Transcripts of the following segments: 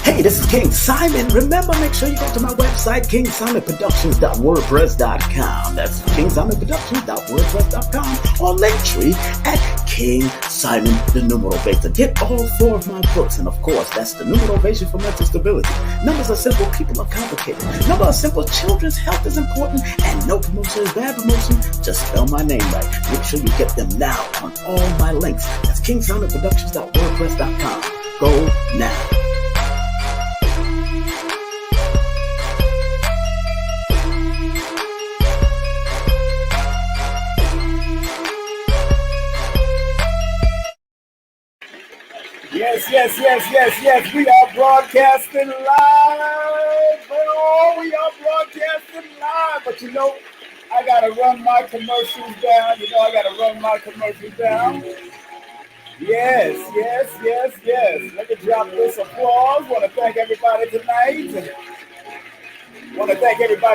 Hey, this is King Simon. Remember, make sure you go to my website, KingSimonProductions.wordpress.com. That's KingSimonProductions.wordpress.com, or Linktree at King Simon the Numerovation. Get all 4 of my books, and of course, that's the Numerovation for Mental Stability. Numbers are simple, people are complicated. Numbers are simple, children's health is important, and no promotion is bad promotion. Just spell my name right. Make sure you get them now on all my links. That's KingSimonProductions.wordpress.com. Go now. Yes. We are broadcasting live. Oh, we are broadcasting live. But you know, I got to run my commercials down. Yes. Let me drop this applause. Want to thank everybody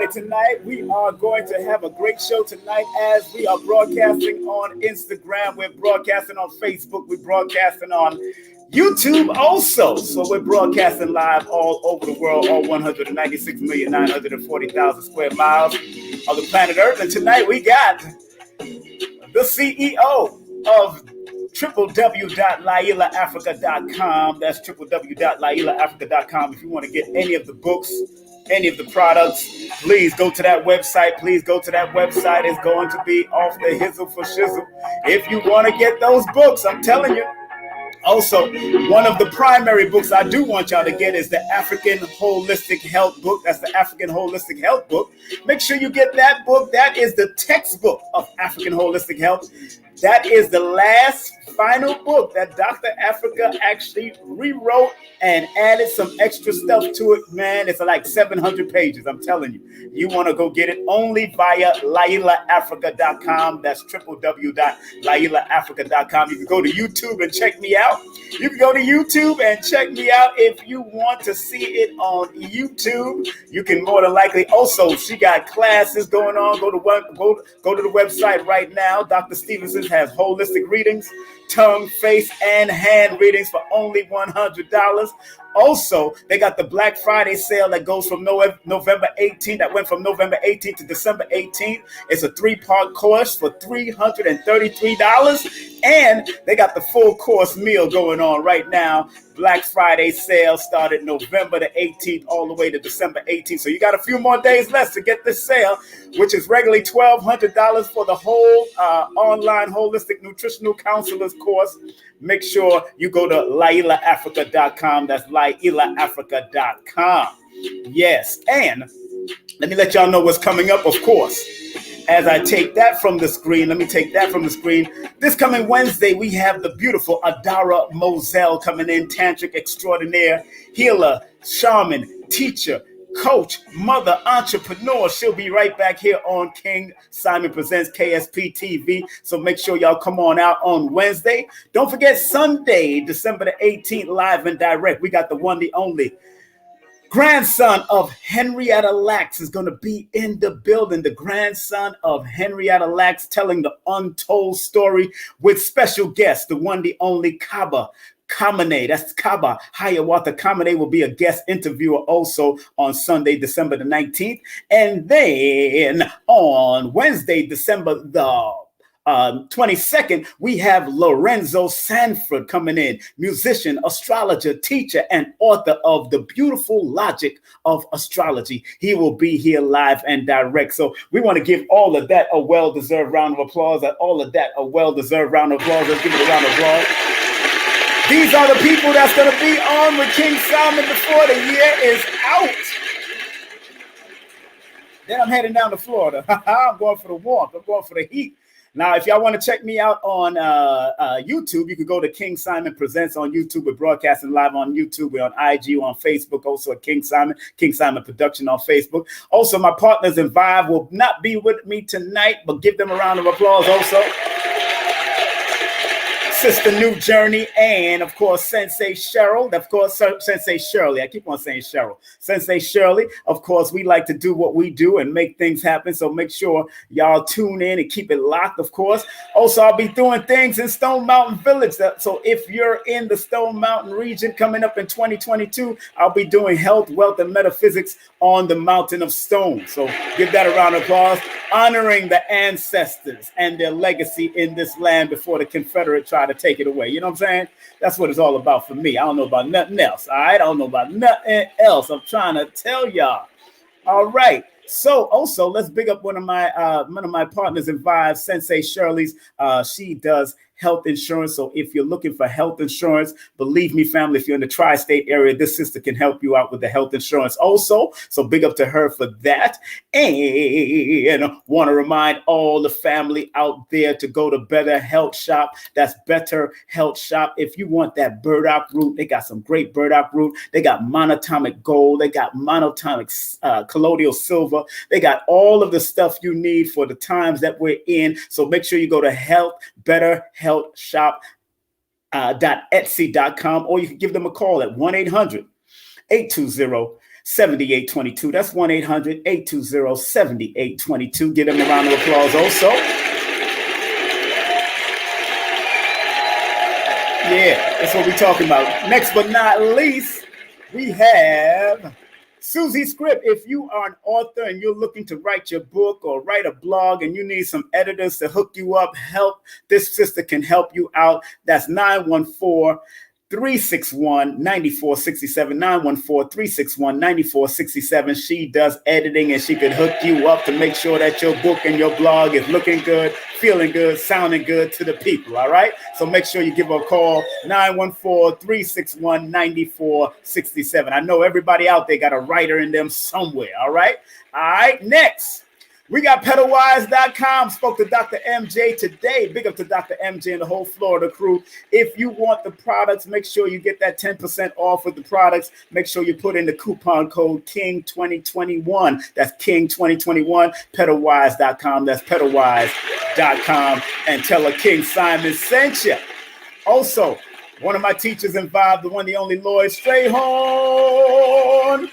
tonight. We are going to have a great show tonight as we are broadcasting on Instagram. We're broadcasting on Facebook. We're broadcasting on YouTube also. So we're broadcasting live all over the world, all 196,940,000 square miles of the planet Earth. And tonight we got the CEO of www.LylaAfrika.com. That's www.LylaAfrika.com. If you want to get any of the books, any of the products, please go to that website. It's going to be off the hizzle for shizzle. If you want to get those books, I'm telling you. Also, one of the primary books I do want y'all to get is the African Holistic Health book. That's the African Holistic Health book. Make sure you get that book. That is the textbook of African Holistic Health. That is the last final book that Dr. Afrika actually rewrote and added some extra stuff to it. Man, it's like 700 pages. I'm telling you. You want to go get it only via LylaAfrika.com. That's www.LylaAfrika.com. You can go to YouTube and check me out. If you want to see it on YouTube. You can more than likely. Also, she got classes going on. Go to the website right now. Dr. Stevenson has holistic readings, tongue, face, and hand readings for only $100. Also, they got the Black Friday sale that goes from November 18th. That went from November 18th to December 18th. It's a 3-part course for $333. And they got the full course meal going on right now. Black Friday sale started November the 18th all the way to December 18th. So you got a few more days left to get this sale, which is regularly $1,200 for the whole online holistic nutritional counselors course. Make sure you go to LylaAfrika.com. That's LylaAfrika.com. Yes, and let me let y'all know what's coming up, of course. As I take that from the screen, This coming Wednesday, we have the beautiful Adara Moselle coming in, tantric extraordinaire, healer, shaman, teacher, coach, mother, entrepreneur. She'll be right back here on King Simon Presents K.S.P. TV. So make sure y'all come on out on Wednesday. Don't forget Sunday, December the 18th, live and direct. We got the one, the only grandson of Henrietta Lacks is going to be in the building. The grandson of Henrietta Lacks telling the untold story with special guests, the one, the only Kaba Kamene. That's Kaba Hiawatha Kamene will be a guest interviewer also on Sunday, December the 19th. And then on Wednesday, December the 22nd, we have Lorenzo Sanford coming in, musician, astrologer, teacher, and author of The Beautiful Logic of Astrology. He will be here live and direct. So we want to give all of that a well-deserved round of applause. Let's give it a round of applause. These are the people that's going to be on with King Simon before the year is out. Then I'm heading down to Florida. I'm going for the warmth. I'm going for the heat. Now, if y'all want to check me out on YouTube, you can go to King Simon Presents on YouTube. We're broadcasting live on YouTube. We're on IG, we're on Facebook, also at King Simon Production on Facebook. Also, my partners in Vibe will not be with me tonight, but give them a round of applause also. Sister Nujurney, and of course Sensei Cheryl, of course Sensei Sherly. I keep on saying Cheryl. Sensei Sherly. Of course, we like to do what we do and make things happen. So make sure y'all tune in and keep it locked. Of course. Also, I'll be doing things in Stone Mountain Village. So if you're in the Stone Mountain region coming up in 2022, I'll be doing health, wealth, and metaphysics on the Mountain of Stone. So give that a round of applause, honoring the ancestors and their legacy in this land before the Confederate try to take it away. You know what I'm saying? That's what it's all about for me. I don't know about nothing else. All right. I don't know about nothing else. I'm trying to tell y'all. All right. So also let's big up one of my partners in Vibe, Sensei Sherly's. She does health insurance. So if you're looking for health insurance, believe me, family, if you're in the tri-state area, this sister can help you out with the health insurance also. So big up to her for that. And want to remind all the family out there to go to Better Health Shop. That's Better Health Shop. If you want that burdock root, they got some great burdock root. They got monatomic gold. They got monatomic colloidal silver. They got all of the stuff you need for the times that we're in. So make sure you go to betterhealthshop.etsy.com, or you can give them a call at 1-800-820-7822. That's 1-800-820-7822. Give them a round of applause also. Yeah, that's what we're talking about. Next but not least, we have Suzie Script. If you are an author and you're looking to write your book or write a blog and you need some editors to hook you up, help, this sister can help you out. That's 914-361-9467, 914-361-9467. She does editing and she could hook you up to make sure that your book and your blog is looking good, feeling good, sounding good to the people, all right? So make sure you give her a call, 914-361-9467. I know everybody out there got a writer in them somewhere, all right? All right, next. We got pedalwise.com. Spoke to Dr. MJ today. Big up to Dr. MJ and the whole Florida crew. If you want the products, make sure you get that 10% off with the products. Make sure you put in the coupon code KING2021. That's KING2021. Pedalwise.com. That's pedalwise.com. And tell her King Simon sent you. Also, one of my teachers in Vibe, the one, the only Lloyd Strayhorn.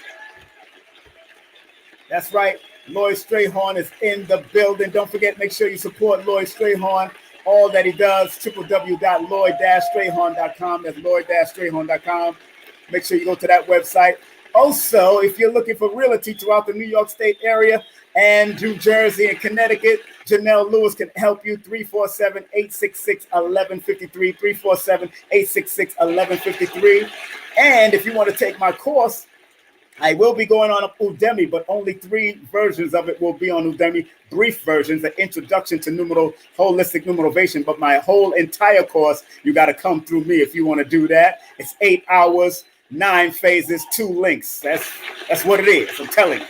That's right. Lloyd Strayhorn is in the building. Don't forget, make sure you support Lloyd Strayhorn. All that he does, www.lloyd-strayhorn.com. That's lloyd-strayhorn.com. Make sure you go to that website. Also, if you're looking for realty throughout the New York State area and New Jersey and Connecticut, Janelle Lewis can help you. 347-866-1153, 347-866-1153. And if you want to take my course, I will be going on Udemy, but only 3 versions of it will be on Udemy. Brief versions, an introduction to holistic Numerovation. But my whole entire course, you got to come through me if you want to do that. It's 8 hours, 9 phases, 2 links. That's what it is. I'm telling you.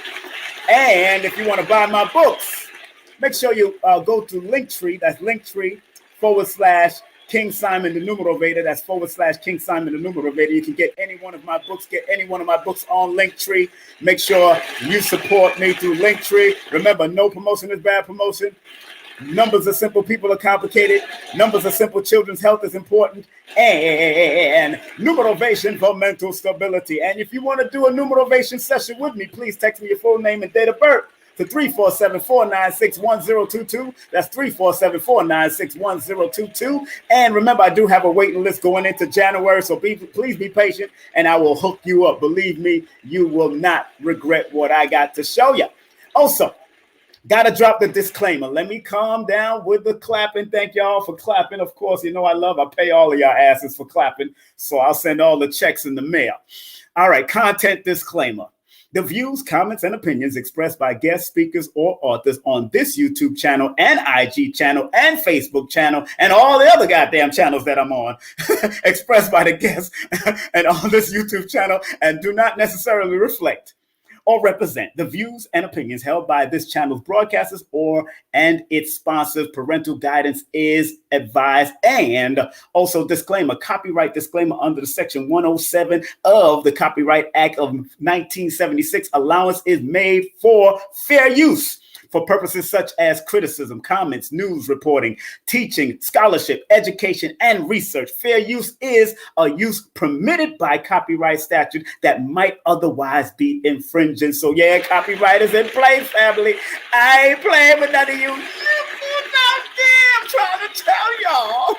And if you want to buy my books, make sure you go to Linktree. That's Linktree /King Simon the Numerovator. That's /King Simon the Numerovator. You can get any one of my books, on Linktree. Make sure you support me through Linktree. Remember, no promotion is bad promotion. Numbers are simple, people are complicated. Numbers are simple, children's health is important. And Numerovation for mental stability. And if you want to do a Numerovation session with me, please text me your full name and date of birth to 347-496-1022. That's 347-496-1022. And remember, I do have a waiting list going into January, so please be patient, and I will hook you up. Believe me, you will not regret what I got to show you. Also, gotta drop the disclaimer. Let me calm down with the clapping. Thank y'all for clapping. Of course, you know I pay all of y'all asses for clapping, so I'll send all the checks in the mail. All right, content disclaimer. The views, comments, and opinions expressed by guest speakers or authors on this YouTube channel and IG channel and Facebook channel and all the other goddamn channels that I'm on expressed by the guests and on this YouTube channel and do not necessarily reflect or represent the views and opinions held by this channel's broadcasters and its sponsors. Parental guidance is advised. And also disclaimer, copyright disclaimer under the Section 107 of the Copyright Act of 1976. Allowance is made for fair use. for purposes such as criticism, comments, news reporting, teaching, scholarship, education, and research. Fair use is a use permitted by copyright statute that might otherwise be infringing. So yeah, copyright is in play, family. I ain't playing with none of you. I'm trying to tell y'all.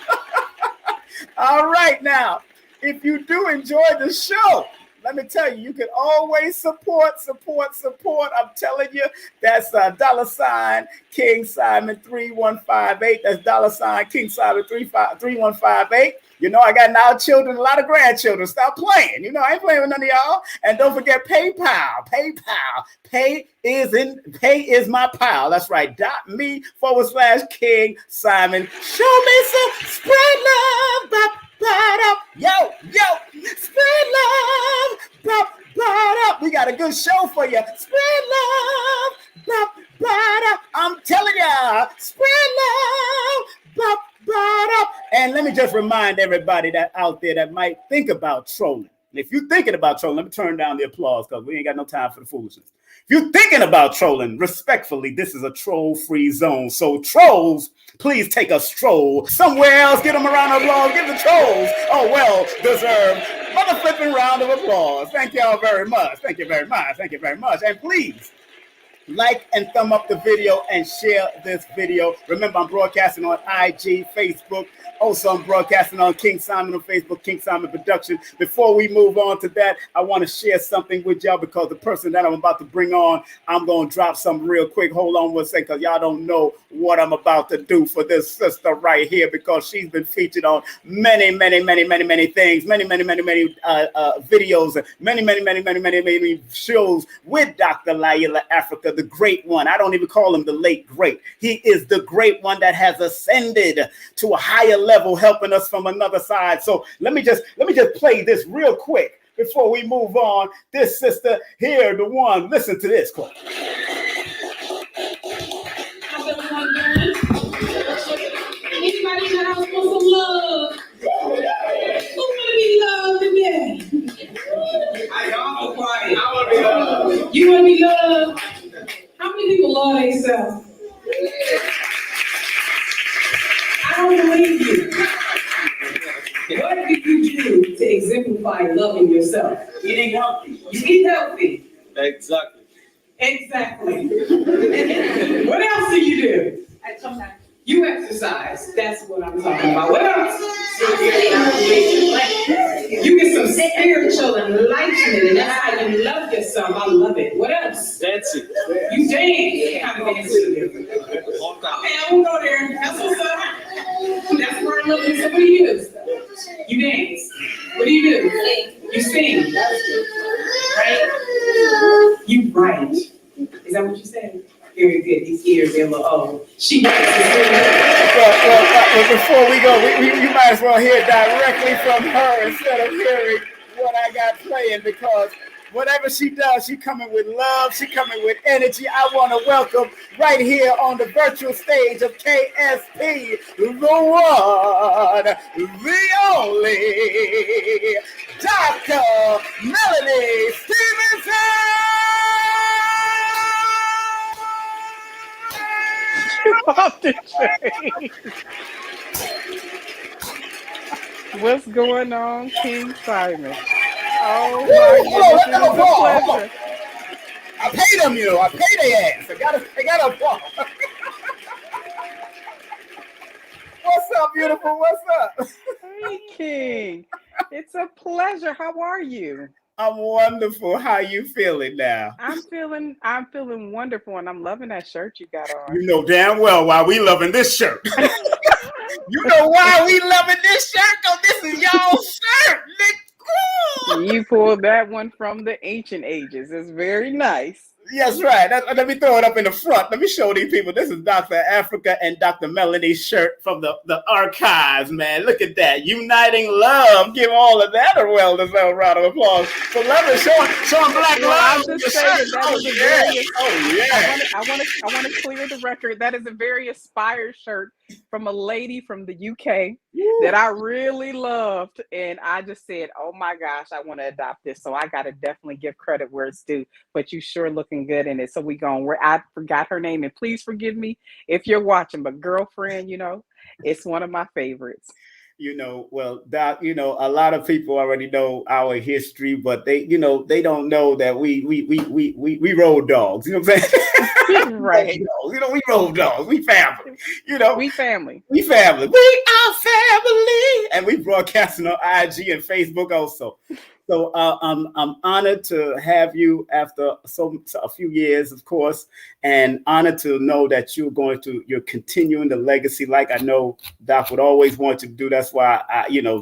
All right, now, if you do enjoy the show, let me tell you, you can always support. I'm telling you, that's $ King Simon 3158. That's $ King Simon 3158. You know, I got now children, a lot of grandchildren. Stop playing. You know, I ain't playing with none of y'all. And don't forget PayPal. Pay is my pal. That's right. .me/King Simon. Show me some spread love. Yo, spread love. We got a good show for you. Spread love. I'm telling ya, spread love. And let me just remind everybody that out there that might think about trolling. If you're thinking about trolling, let me turn down the applause because we ain't got no time for the foolishness. If you're thinking about trolling, respectfully, this is a troll-free zone. So trolls, please take a stroll somewhere else. Give them a round of applause. Give the trolls a well-deserved mother-flipping round of applause. Thank y'all very much. Thank you very much. And please, like and thumb up the video and share this video. Remember, I'm broadcasting on IG, Facebook. Also, I'm broadcasting on King Simon on Facebook, King Simon Production. Before we move on to that, I want to share something with y'all because the person that I'm about to bring on, I'm going to drop something real quick. Hold on one second because y'all don't know what I'm about to do for this sister right here because she's been featured on many things, many videos, many shows with Dr. Llaila Afrika, the great one. I don't even call him the late great. He is the great one that has ascended to a higher level, helping us from another side. So let me just play this real quick before we move on. This sister here, the one. Listen to this quote. How's everyone doing? Anybody in the house want some love? Who want to be loved today? I want to be loved. You want to be loved? How many people love themselves? I don't believe you. What did you do to exemplify loving yourself? Eating healthy. You eat healthy. Exactly. What else do you do? You exercise. That's what I'm talking about. What else? You get some spiritual enlightenment, and that's how you love yourself. I love it. What else? That's it. You dance. What kind of dance do you do? Okay, I won't go there. That's what's up. That's where I love you. So what do you do? You dance. What do? You sing. Right? You write. Is that what you said? Very good. These ears, they're a little old. She writes. Well, before we go, you might as well hear directly from her instead of hearing what I got playing because whatever she does, she coming with love, she coming with energy. I want to welcome right here on the virtual stage of K.S.P, the one, the only, Dr. MELANIE Stevenson. Off the chain. What's going on, King Simon? Oh my goodness, it's a pleasure. I pay them, I pay their ass. I gotta walk. What's up, beautiful? What's up? Hey, King. It's a pleasure. How are you? I'm wonderful. How you feeling now? I'm feeling wonderful, and I'm loving that shirt you got on. You know damn well why we loving this shirt. You know why we loving this shirt? Because this is y'all's shirt. You pulled that one from the ancient ages. It's very nice. Yes, right. Let me throw it up in the front. Let me show these people. This is Dr. Afrika and Dr. MELANIE's shirt from the archives, man. Look at that. Uniting love. Give all of that a well-deserved round of applause. So love is showing black love. I want to clear the record. That is a very inspired shirt from a lady from the UK that I really loved. And I just said, oh my gosh, I want to adopt this. So I got to definitely give credit where it's due. But you sure looking good in it. So we going, where I forgot her name. And please forgive me if you're watching. But girlfriend, it's one of my favorites. Well, Doc, a lot of people already know our history, but they don't know that we road dogs. You know what I'm saying? Right. We road dogs. We family. We family. We family. We are family, and we broadcasting on IG and Facebook also. So I'm honored to have you after a few years, of course, and honored to know that you're continuing the legacy like I know Doc would always want you to do. That's why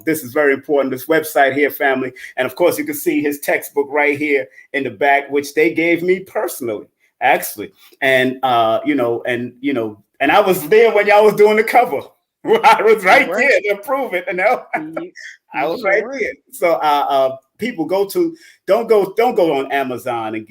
this is very important. This website here, family, and of course you can see his textbook right here in the back, which they gave me personally, actually, and I was there when y'all was doing the cover. I was right there to prove it, I was right there. So people don't go on Amazon and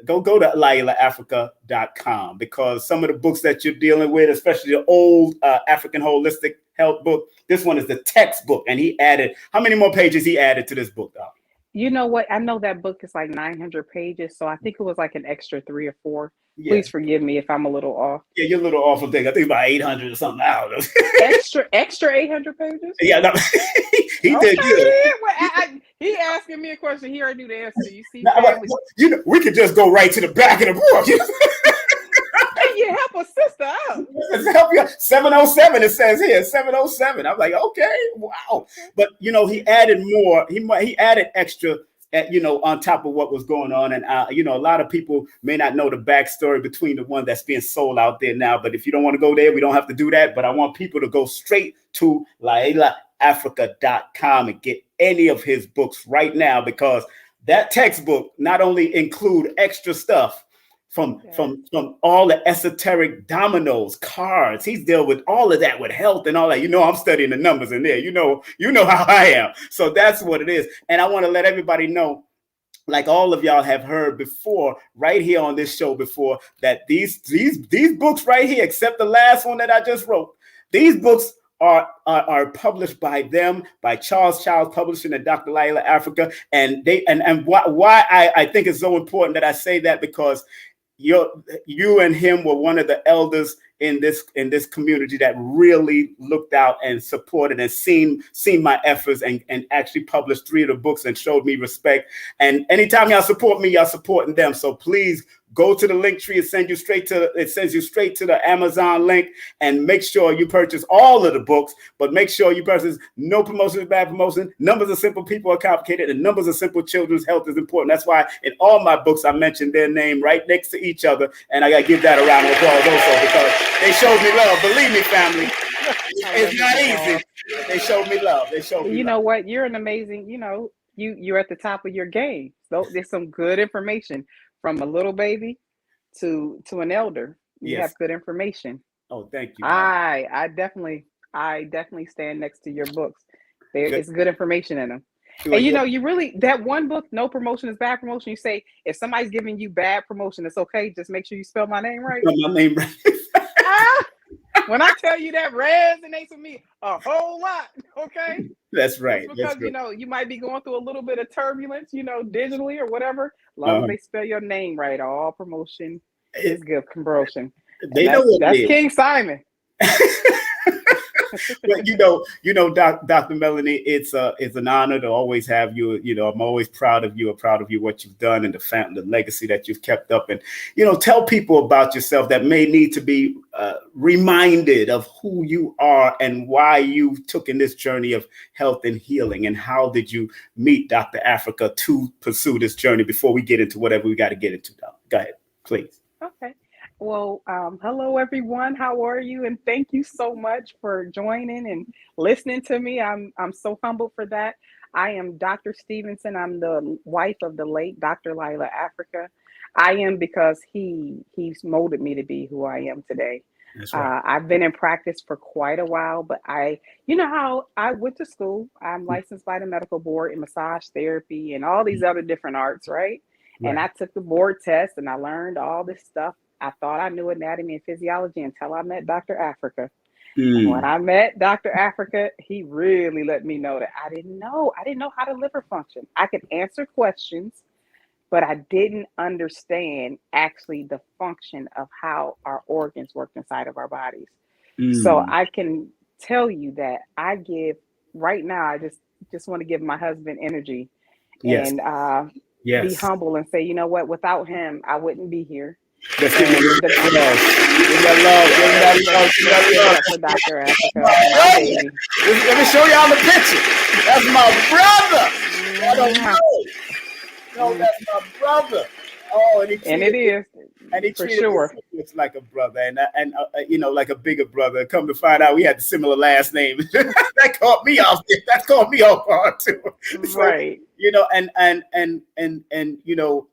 go to LailaAfrika.com, because some of the books that you're dealing with, especially the old African holistic health book, this one is the textbook, and he added, how many more pages he added to this book, Doc? You know what? I know that book is like 900 pages, so I think it was like an extra 3 or 4. Yeah. Please forgive me if I'm a little off. Yeah, you're a little off of thing. I think about 800 or something. I don't know. extra 800 pages? Yeah, no, he did good. He asking me a question. He already knew the answer. You see, we could just go right to the back of the book. You help a sister out. Help you. 707. It says here 707. I'm like, okay, wow. But he added more. He added extra. On top of what was going on. And, a lot of people may not know the backstory between the one that's being sold out there now. But if you don't want to go there, we don't have to do that. But I want people to go straight to LailaAfrika.com and get any of his books right now, because that textbook not only include extra stuff from all the esoteric dominoes, cards. He's dealt with all of that with health and all that. I'm studying the numbers in there. You know how I am. So that's what it is. And I want to let everybody know, like all of y'all have heard before, right here on this show before, that these books right here, except the last one that I just wrote, these books are published by them, by Charles Childs Publishing and Dr. Llaila Afrika. And why I think it's so important that I say that, because you and him were one of the elders in this community that really looked out and supported and seen my efforts and actually published 3 of the books and showed me respect. And anytime y'all support me, y'all supporting them. So please go to the link tree. It sends you straight to the Amazon link, and make sure you purchase all of the books, but make sure you purchase no promotion is bad promotion. Numbers are simple, people are complicated, and numbers are simple. Children's health is important. That's why in all my books, I mentioned their name right next to each other. And I got to give that a round of applause also, because they showed me love. Believe me, family. It's not easy. They showed me love. You know what? You're an amazing, you're at the top of your game. So there's some good information. From a little baby to an elder, you have good information. Oh, thank you. I definitely stand next to your books. It's good information in them. And you really, that one book, No Promotion is Bad Promotion. You say, if somebody's giving you bad promotion, it's okay. Just make sure you spell my name right. Spell my name right. When I tell you, that resonates with me a whole lot. Okay. That's right. Because you might be going through a little bit of turbulence, digitally or whatever. As long as they spell your name right, all promotion is good promotion. That's King Simon. But Dr. Melanie, it's an honor to always have you. I'm always proud of you, what you've done, and the legacy that you've kept up. And tell people about yourself that may need to be reminded of who you are and why you took in this journey of health and healing, and how did you meet Dr. Afrika to pursue this journey before we get into whatever we got to get into. Go ahead, please. Okay. Well, hello, everyone. How are you? And thank you so much for joining and listening to me. I'm so humbled for that. I am Dr. Stevenson. I'm the wife of the late Dr. Llaila Afrika. I am because he's molded me to be who I am today. That's right. I've been in practice for quite a while, but how I went to school. I'm licensed by the medical board in massage therapy and all these other different arts, right? And I took the board test and I learned all this stuff. I thought I knew anatomy and physiology until I met Dr. Afrika. And when Mm. I met Dr. Afrika, he really let me know that I didn't know. I didn't know how the liver functioned. I could answer questions, but I didn't understand actually the function of how our organs work inside of our bodies. So Mm. I can tell you that I give right now, I just want to give my husband energy Yes. and be Yes. humble and say, you know what, without him, I wouldn't be here. Let's give him And a round of applause. Give him that love. Give him that love. Give him let's that give it love. up for Dr. Afrika, My my brother. baby. Let me show y'all the picture. That's my brother. I don't know. No, Mm. that's my brother. Oh, and he And treated it me, is and he for treated me sure. so much like a brother, and you know, like a bigger brother. Come to find out, we had the similar last name. That caught me off. That caught me off guard too. So Right. you know, and you know,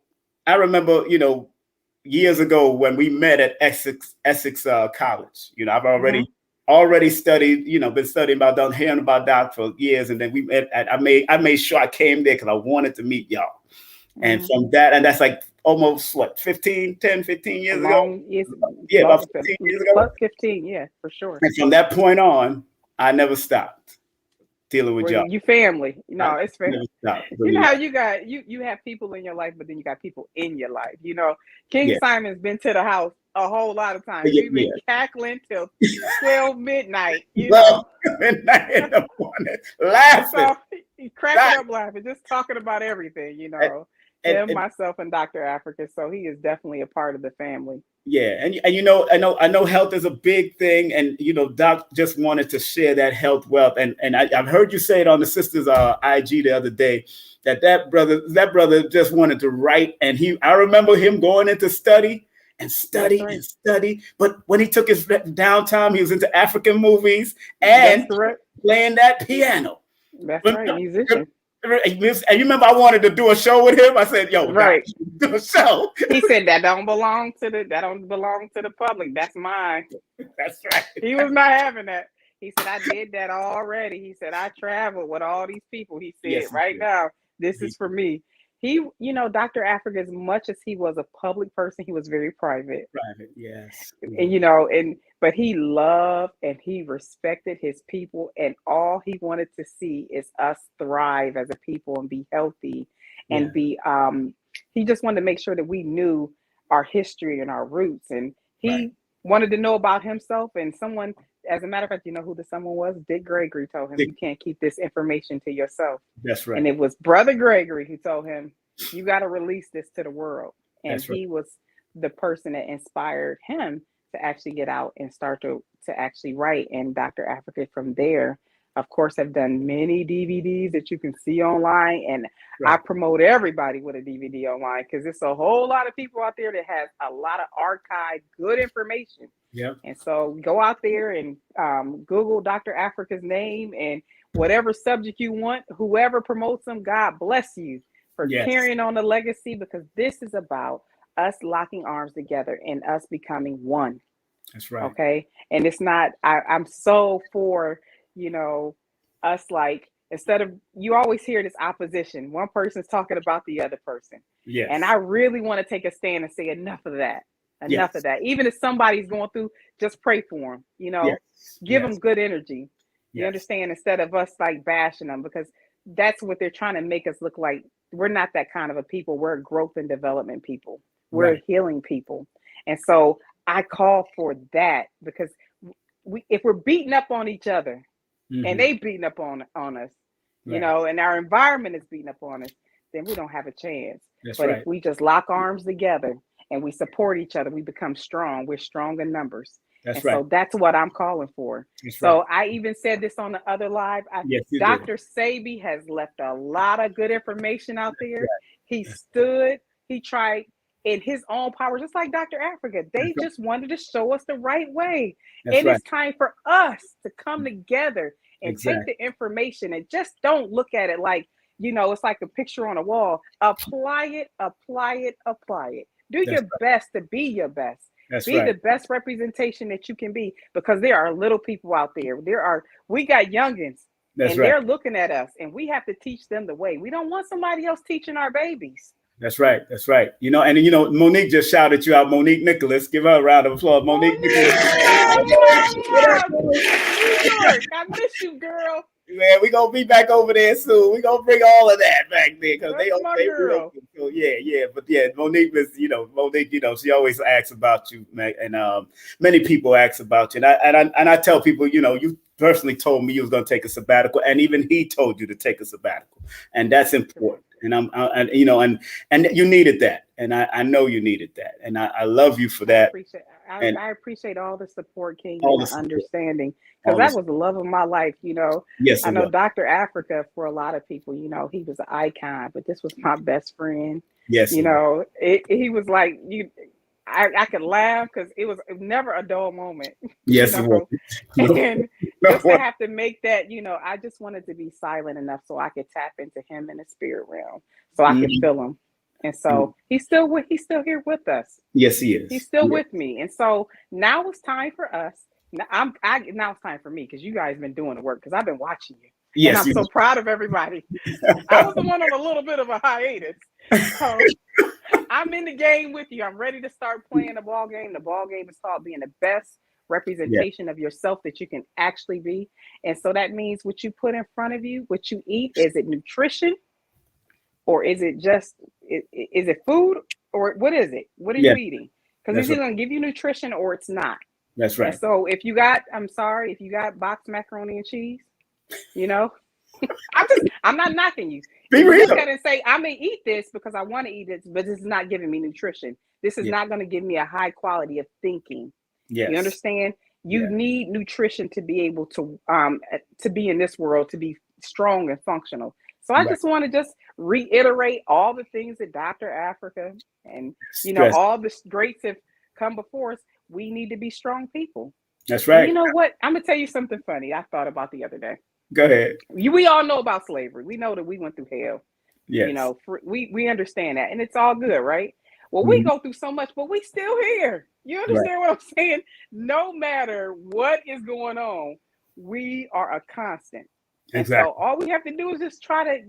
I remember, you know, years ago when we met at Essex College. You know, I've Hmm. already studied, you know, been studying about Doc, hearing about Doc for years, and then we met. I made sure I came there because I wanted to meet y'all. And Hmm. from that, and that's like almost what, 15 A years ago? long is Yeah, about long 15 years ago. plus 15, yeah, for sure. And from that point on, I never stopped dealing with Well, y'all. you family. I No, it's fair. never stopped. You know Really. how you got you have people in your life, but then you got people in your life. You know, King Yeah. Simon's been to the house a whole lot of times. Yeah. We've been Yeah. cackling till 12 midnight, you know. Well, midnight in the morning, laughing. So he's cracking up laughing, just talking about everything, you And, know. Him, and myself, and Dr. Afrika. So he is definitely a part of the family. yeah, and you know, I know health is a big thing, and you know, Doc just wanted to share that health wealth, and I've heard you say it on the sisters IG the other day that brother just wanted to write, and I remember him going into study and That's study right. and study, but when he took his downtime, he was into African movies That's and correct. playing that piano. That's right. Musician. And you remember I wanted to do a show with him. I said, "Yo, Doc, Right. do a show." He said that don't belong to the public. That's mine. That's right. He was not having that. He said, I did that already. He said, I traveled with all these people. He said, Yes, he right did. now, this is for me. He, you know, Dr. Afrika, as much as he was a public person, he was very private. Private, yes. And, you know, but he loved and he respected his people. And all he wanted to see is us thrive as a people and be healthy and Yeah. he just wanted to make sure that we knew our history and our roots. And Right. he wanted to know about himself. And someone, as a matter of fact, you know who the someone was? Dick Gregory told him, Dick- you can't keep this information to yourself. That's right. And it was Brother Gregory who told him, you got to release this to the world. And That's right. he was the person that inspired him to actually get out and start to actually write. And Dr. Afrika from there, of course, have done many DVDs that you can see online. And I Right. promote everybody with a DVD online because there's a whole lot of people out there that has a lot of archived good information. Yeah. And so go out there and Google Dr. Afrika's name and whatever subject you want, whoever promotes them, God bless you for Yes. carrying on the legacy, because this is about us locking arms together and us becoming one. That's right. Okay. And it's not, I'm so for, you know, us like, instead of, you always hear this opposition. One person's talking about the other person. Yes. And I really want to take a stand and say enough of that. Enough Yes. of that. Even if somebody's going through, just pray for them, you know, Yes. give Yes. them good energy. You Yes. understand? Instead of us like bashing them, because that's what they're trying to make us look like. We're not that kind of a people. We're growth and development people. We're Right. healing people. And so I call for that, because if we're beating up on each other and they beating up on us, you Right. know, and our environment is beating up on us, then we don't have a chance. That's But right. if we just lock arms together and we support each other, we become strong. We're strong in numbers. That's And right. so that's what I'm calling for. That's So right. I even said this on the other live. Yes, you did. Dr. Sebi has left a lot of good information out there. He stood, he tried in his own power, just like Dr. Afrika. They That's right. just wanted to show us the right way. That's And right. it's time for us to come together and Exactly. take the information and just don't look at it like, you know, it's like a picture on a wall. Apply it, apply it, apply it. Do That's your right. best to be your best. That's Be right. the best representation that you can be, because there are little people out there. We got youngins, That's and right. they're looking at us, and we have to teach them the way. We don't want somebody else teaching our babies. That's right. That's right. You know, and you know, Monique just shouted you out. Monique Nicholas, give her a round of applause. Monique Nicholas. New York, I miss you, girl. Man, we gonna be back over there soon. We gonna bring all of that back there because That's my girl. So yeah. But yeah, Monique was, Monique, she always asks about you, man, and many people ask about you, and I tell people, you personally told me you was gonna take a sabbatical, and even he told you to take a sabbatical, and that's important. And and you needed that, and I know you needed that, and I love you for that. I appreciate all the support, King, and the understanding, because that was the love of my life. Yes, I know Dr. Afrika, for a lot of people, he was an icon, but this was my best friend. Yes, he was like I could laugh because it was never a dull moment. Yes, and just to have to make that, I just wanted to be silent enough so I could tap into him in the spirit realm, so I could feel him. And so he's still here with us. Yes, he is. He's still with me. And so now it's time for us. Now it's time for me, because you guys have been doing the work, because I've been watching you. Yes, and I'm so proud of everybody. I was the one on a little bit of a hiatus. So I'm in the game with you. I'm ready to start playing the ball game. The ball game is called being the best representation of yourself that you can actually be. And so that means what you put in front of you, what you eat. Is it nutrition? Or is it just, is it food? Or what is it? What are you eating? Because it's either going to give you nutrition or it's not. That's right. And so if you got boxed macaroni and cheese, I'm not knocking you. Be real. Look at it and say, I may eat this because I want to eat it, but this is not giving me nutrition. This is not going to give me a high quality of thinking. Yes. You understand? You need nutrition to be able to be in this world, to be strong and functional. So I just want to just reiterate all the things that Dr. Afrika and, all the greats have come before us. We need to be strong people. That's right. And you know what? I'm going to tell you something funny I thought about the other day. Go ahead. We all know about slavery. We know that we went through hell. Yes. We understand that. And it's all good, right? Well, we go through so much, but we still here. You understand what I'm saying? No matter what is going on, we are a constant. Exactly. And so all we have to do is just try to,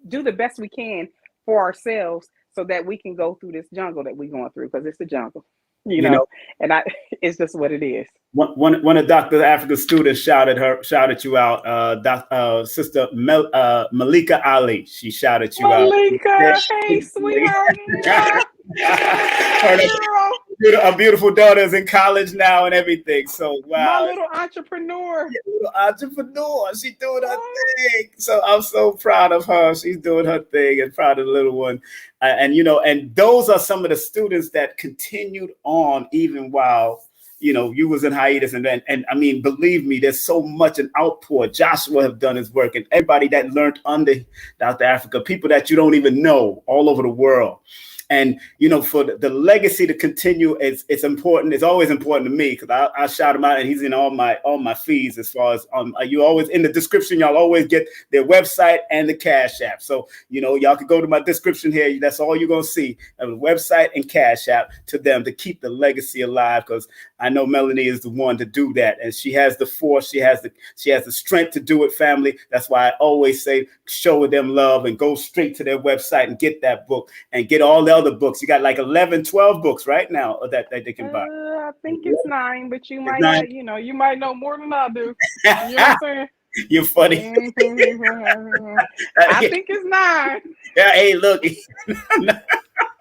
do the best we can for ourselves so that we can go through this jungle that we're going through, because it's a jungle, and it's just what it is. One of Dr. Afrika's students shouted you out, Sister Malika Ali. She shouted you out. Malika, hey, sweetheart. Our beautiful daughter is in college now and everything. So wow, my little entrepreneur. She's doing her thing. So I'm so proud of her. She's doing her thing, and proud of the little one. And those are some of the students that continued on even while you was in hiatus, and I mean, believe me, there's so much an outpour. Joshua have done his work, and everybody that learned under Dr. Afrika, people that you don't even know all over the world. And, for the legacy to continue, it's important. It's always important to me, because I shout him out, and he's in all my feeds. As far as you always in the description, y'all always get their website and the Cash App. So, y'all can go to my description here. That's all you're going to see, a website and Cash App to them to keep the legacy alive, because I know Melanie is the one to do that. And she has the force. She has the strength to do it, family. That's why I always say, show them love and go straight to their website and get that book and get all the other books. You got like 11, 12 books right now that they can buy. I think it's 9, but you might, you might know more than I do. You know what I'm saying? You're funny. I think it's 9. Yeah, hey, look.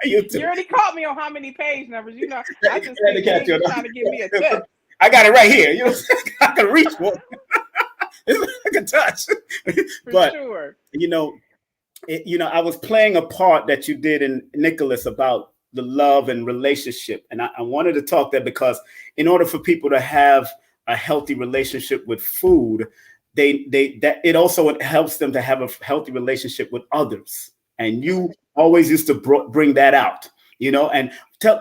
You already caught me on how many page numbers. I just think you're trying to give me a tip. I got it right here. I can reach one. I can touch. For sure. I was playing a part that you did in Nicholas about the love and relationship. And I wanted to talk that because in order for people to have a healthy relationship with food, it also helps them to have a healthy relationship with others. And you always used to bring that out, and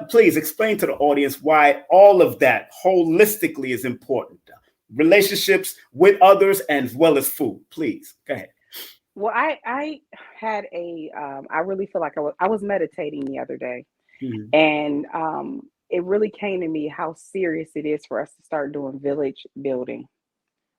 please explain to the audience why all of that holistically is important. Relationships with others as well as food. Please go ahead. Well, I had I really feel like I was meditating the other day, and it really came to me how serious it is for us to start doing village building.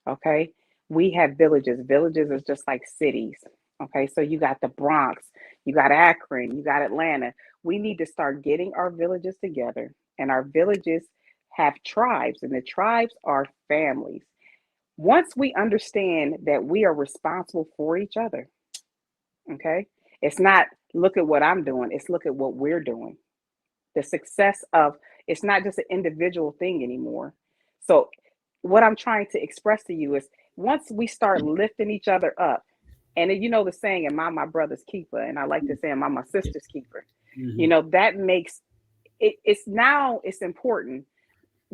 Okay. We have villages. Villages are just like cities. Okay, so you got the Bronx, you got Akron, you got Atlanta. We need to start getting our villages together, and our villages have tribes, and the tribes are families. Once we understand that we are responsible for each other, okay, it's not look at what I'm doing, it's look at what we're doing. The success of it's not just an individual thing anymore. So, what I'm trying to express to you is once we start lifting each other up, and you know the saying, "Am I my brother's keeper?" And I like to say, "Am I my sister's keeper?" Mm-hmm. You know, that makes it, it's important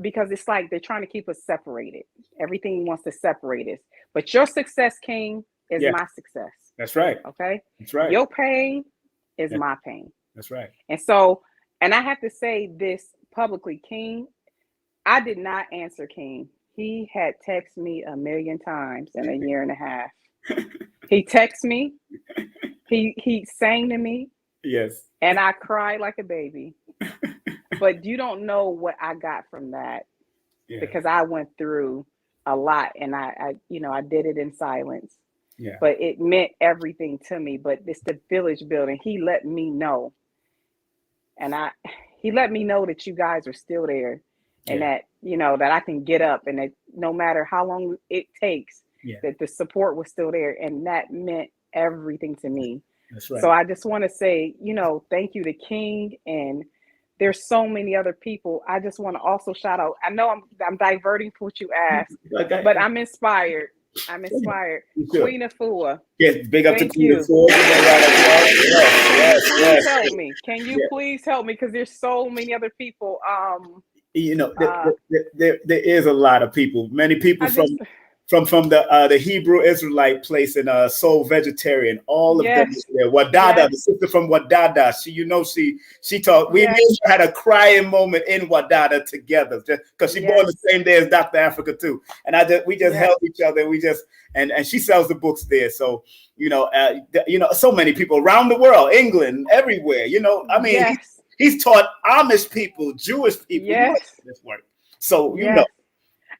because it's like they're trying to keep us separated. Everything wants to separate us. But your success, King, is Yeah. my success. That's right. Okay? That's right. Your pain is Yeah. my pain. That's right. And so, and I have to say this publicly, King, I did not answer King. He had texted me a million times in a year and a half. He texted me. He sang to me. Yes. And I cried like a baby. But you don't know what I got from that. Yeah. Because I went through a lot, and I did it in silence. Yeah. But it meant everything to me. But it's the village building. He let me know. And he let me know that you guys are still there, and that, that I can get up, and that no matter how long it takes, that the support was still there. And that meant everything to me. That's right. So I just want to say, thank you to King, and there's so many other people. I just want to also shout out. I know I'm diverting from what you asked, but I'm inspired. I'm inspired. Queen Afua. Yes, big up to Queen Afua. Please help me. Can you please help me? Because there's so many other people. There is a lot of people. Many people from the Hebrew Israelite place in Soul Vegetarian. All of them there. Wadada, the sister from Wadada. She talked. We had a crying moment in Wadada together, just because she born the same day as Dr. Afrika too. And we just held each other. And she sells the books there. So so many people around the world, England, everywhere. I mean, he's taught Amish people, Jewish people this work. So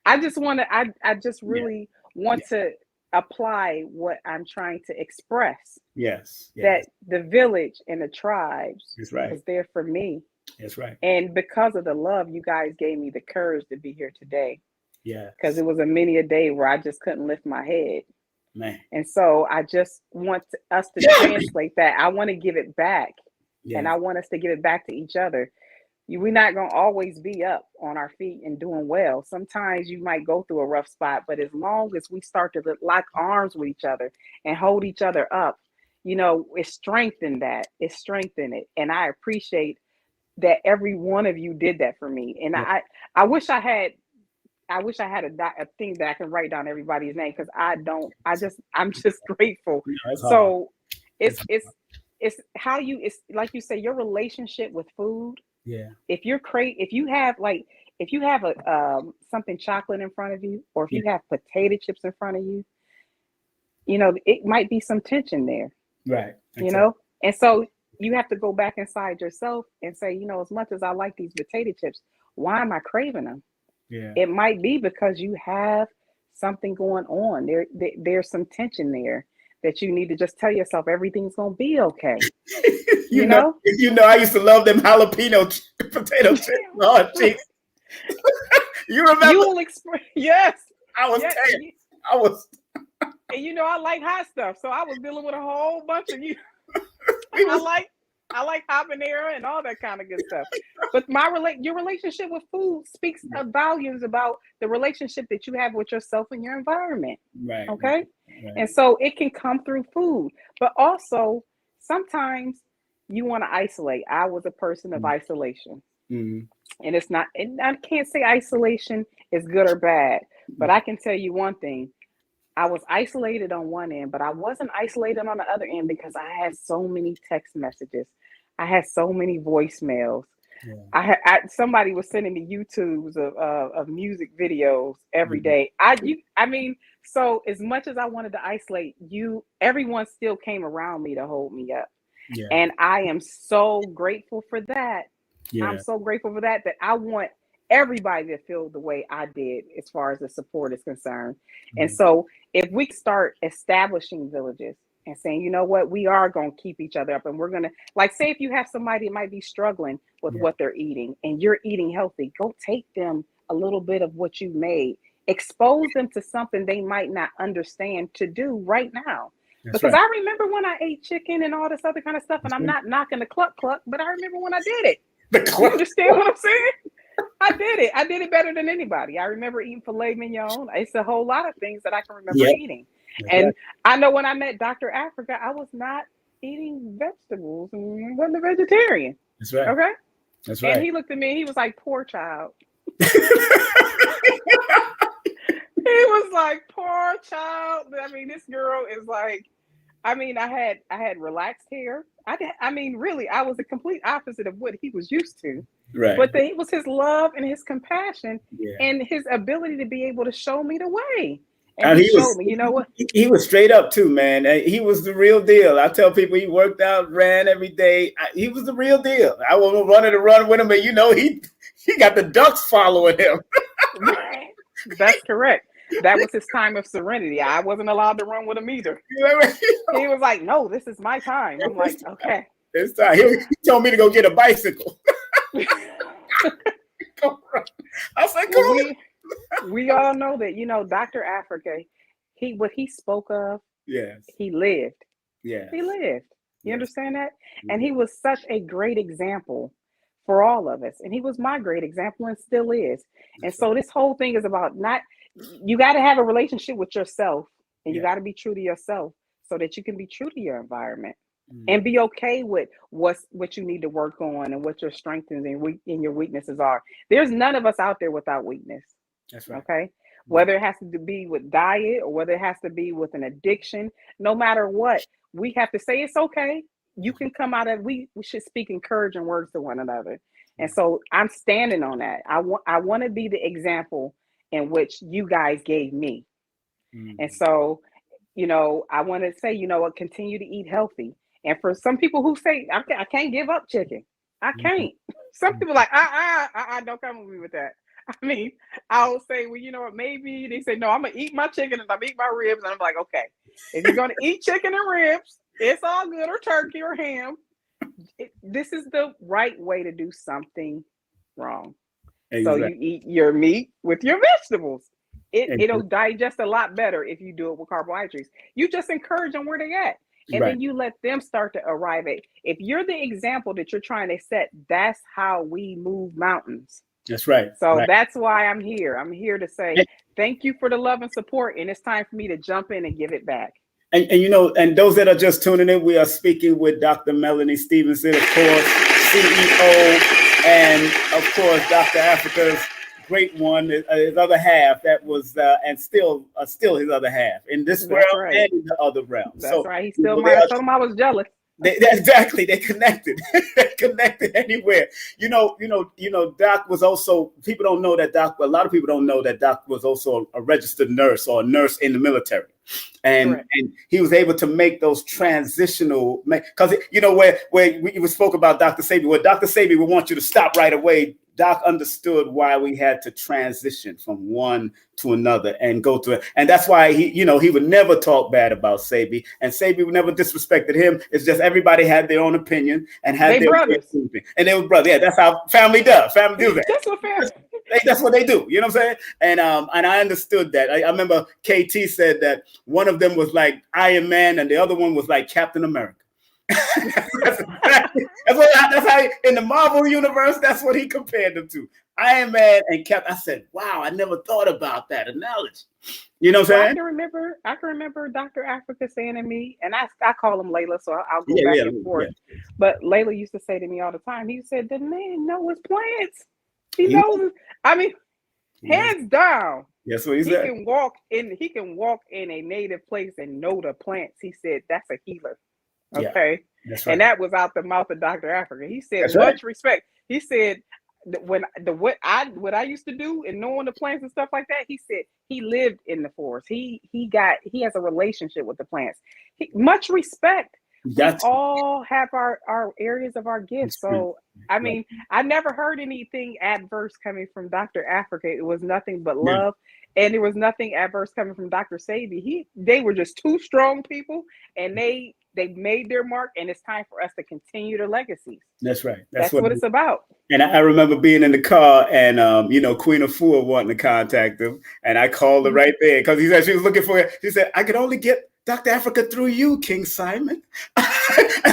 I just want to. I just really want to apply what I'm trying to express. Yes. That the village and the tribes is there for me. That's right. And because of the love, you guys gave me the courage to be here today. Yeah. Because it was many a day where I just couldn't lift my head. Man. And so I just want us to translate that. I want to give it back. Yeah. And I want us to give it back to each other. We're not going to always be up on our feet and doing well. Sometimes you might go through a rough spot, but as long as we start to lock arms with each other and hold each other up, it's strengthened that. It's strengthened it. And I appreciate that every one of you did that for me. And I wish I had a thing that I can write down everybody's name, because I'm just grateful. So it's how it's like you say, your relationship with food. Yeah. If you have a something chocolate in front of you, or if you have potato chips in front of you, it might be some tension there. Right. And so you have to go back inside yourself and say, as much as I like these potato chips, why am I craving them? Yeah. It might be because you have something going on. There's some tension there that you need to just tell yourself everything's gonna be okay. you know, I used to love them jalapeno potato chips. Oh, geez. You remember? You will yes. I was tense. I was. And I like hot stuff, so I was dealing with a whole bunch of you. I like habanero and all that kind of good stuff. But your relationship with food speaks volumes about the relationship that you have with yourself and your environment. Right. Okay. Right. And so it can come through food, but also sometimes you want to isolate. I was a person of isolation. Mm-hmm. And it's not, and I can't say isolation is good or bad, but I can tell you one thing. I was isolated on one end, but I wasn't isolated on the other end, because I had so many text messages. I had so many voicemails. Yeah. Somebody was sending me YouTubes of music videos every day. So as much as I wanted to isolate everyone still came around me to hold me up. Yeah. And I am so grateful for that. Yeah. I'm so grateful for that I want everybody to feel the way I did as far as the support is concerned. Mm-hmm. And so if we start establishing villages, and saying, you know what, we are going to keep each other up, and we're going to, like, say if you have somebody that might be struggling with what they're eating and you're eating healthy, go take them a little bit of what you made, expose them to something they might not understand to do right now. Because I remember when I ate chicken and all this other kind of stuff, and I'm not knocking the cluck, but I remember when I did it. You understand what I'm saying? I did it. I did it better than anybody. I remember eating filet mignon. It's a whole lot of things that I can remember eating. And I know when I met Dr. Afrika, I was not eating vegetables and wasn't a vegetarian. That's right. Okay? That's right. And he looked at me and he was like, poor child. He was like, poor child. I mean, this girl is like, I mean, I had relaxed hair. Really, I was the complete opposite of what he was used to. Right. But it was his love and his compassion and his ability to be able to show me the way. And he showed me, you know what? He was straight up too, man. He was the real deal. I tell people he worked out, ran every day. He was the real deal. I was running to run with him, and you know, he got the ducks following him. That's correct. That was his time of serenity. I wasn't allowed to run with him either. He was like, no, this is my time. I'm like, okay. It's time. He told me to go get a bicycle. I was like, come on. We all know that, you know, Dr. Afrika, what he spoke of, he lived. Yeah. He lived. You understand that? And he was such a great example for all of us. And he was my great example and still is. And so this whole thing is about you got to have a relationship with yourself, and you got to be true to yourself so that you can be true to your environment and be okay with what you need to work on and what your strengths and your weaknesses are. There's none of us out there without weakness. That's right. Okay. Whether it has to be with diet or whether it has to be with an addiction, no matter what, we have to say it's okay. You can come out of, we should speak encouraging words to one another. And so I'm standing on that. I want to be the example in which you guys gave me. And so, you know, I want to say, you know what, continue to eat healthy. And for some people who say, I can't give up chicken. I can't. Some people like, don't come with me with that. I mean, I'll say, well, you know what, maybe they say, no, I'm going to eat my chicken and I'm going to eat my ribs. And I'm like, okay, if you're going to eat chicken and ribs, it's all good, or turkey or ham. This is the right way to do something wrong. Exactly. So you eat your meat with your vegetables. It'll digest a lot better if you do it with carbohydrates. You just encourage them where they're at. And then you let them start to arrive at. If you're the example that you're trying to set, that's how we move mountains. That's right. So that's why I'm here. I'm here to say thank you for the love and support. And it's time for me to jump in and give it back. And you know, and those that are just tuning in, we are speaking with Dr. Melanie Stevenson, of course, CEO, and of course, Dr. Afrika's great one, his other half that was, and still his other half in this realm and in the other realm. That's right. He still might have told him I was jealous. Exactly. They connected. They connected anywhere. You know, Doc was also, people don't know that Doc, a lot of people don't know that Doc was also a registered nurse or a nurse in the military. And he was able to make those transitional, because, you know, where we spoke about Dr. Sebi, where Dr. Sebi would want you to stop right away. Doc understood why we had to transition from one to another and go to it. And that's why he would never talk bad about Sebi, and Sebi never disrespected him. It's just everybody had their own opinion and had their brothers. And they were brothers. Yeah, that's how family does. Family do that. That's what family. That's what they do. You know what I'm saying? And I understood that. I remember KT said that one of them was like Iron Man and the other one was like Captain America. That's how in the Marvel universe, that's what he compared them to. Iron Man and Cap. I said, wow, I never thought about that analogy. You know what I'm saying? I can remember Dr. Afrika saying to me, and I call him Llaila, so I'll go back and forth. Yeah. But Llaila used to say to me all the time, he said, the man knows plants. He knows, I mean, hands down. That's what he said. He can walk in a native place and know the plants. He said that's a healer. Okay. Yeah, that's right. And that was out the mouth of Dr. Afrika. He said, that's much respect. He said, what I used to do and knowing the plants and stuff like that, he said he lived in the forest. He has a relationship with the plants. Much respect. We all have our areas of our gifts. So, I mean, I never heard anything adverse coming from Dr. Afrika. It was nothing but love. And there was nothing adverse coming from Dr. Suzie. They were just two strong people, and they made their mark, and it's time for us to continue their legacies. That's right. That's what it's about. And I remember being in the car, and Queen Afua wanting to contact him, and I called her right there because he said she was looking for it. She said, I could only get Dr. Afrika through you, King Simon.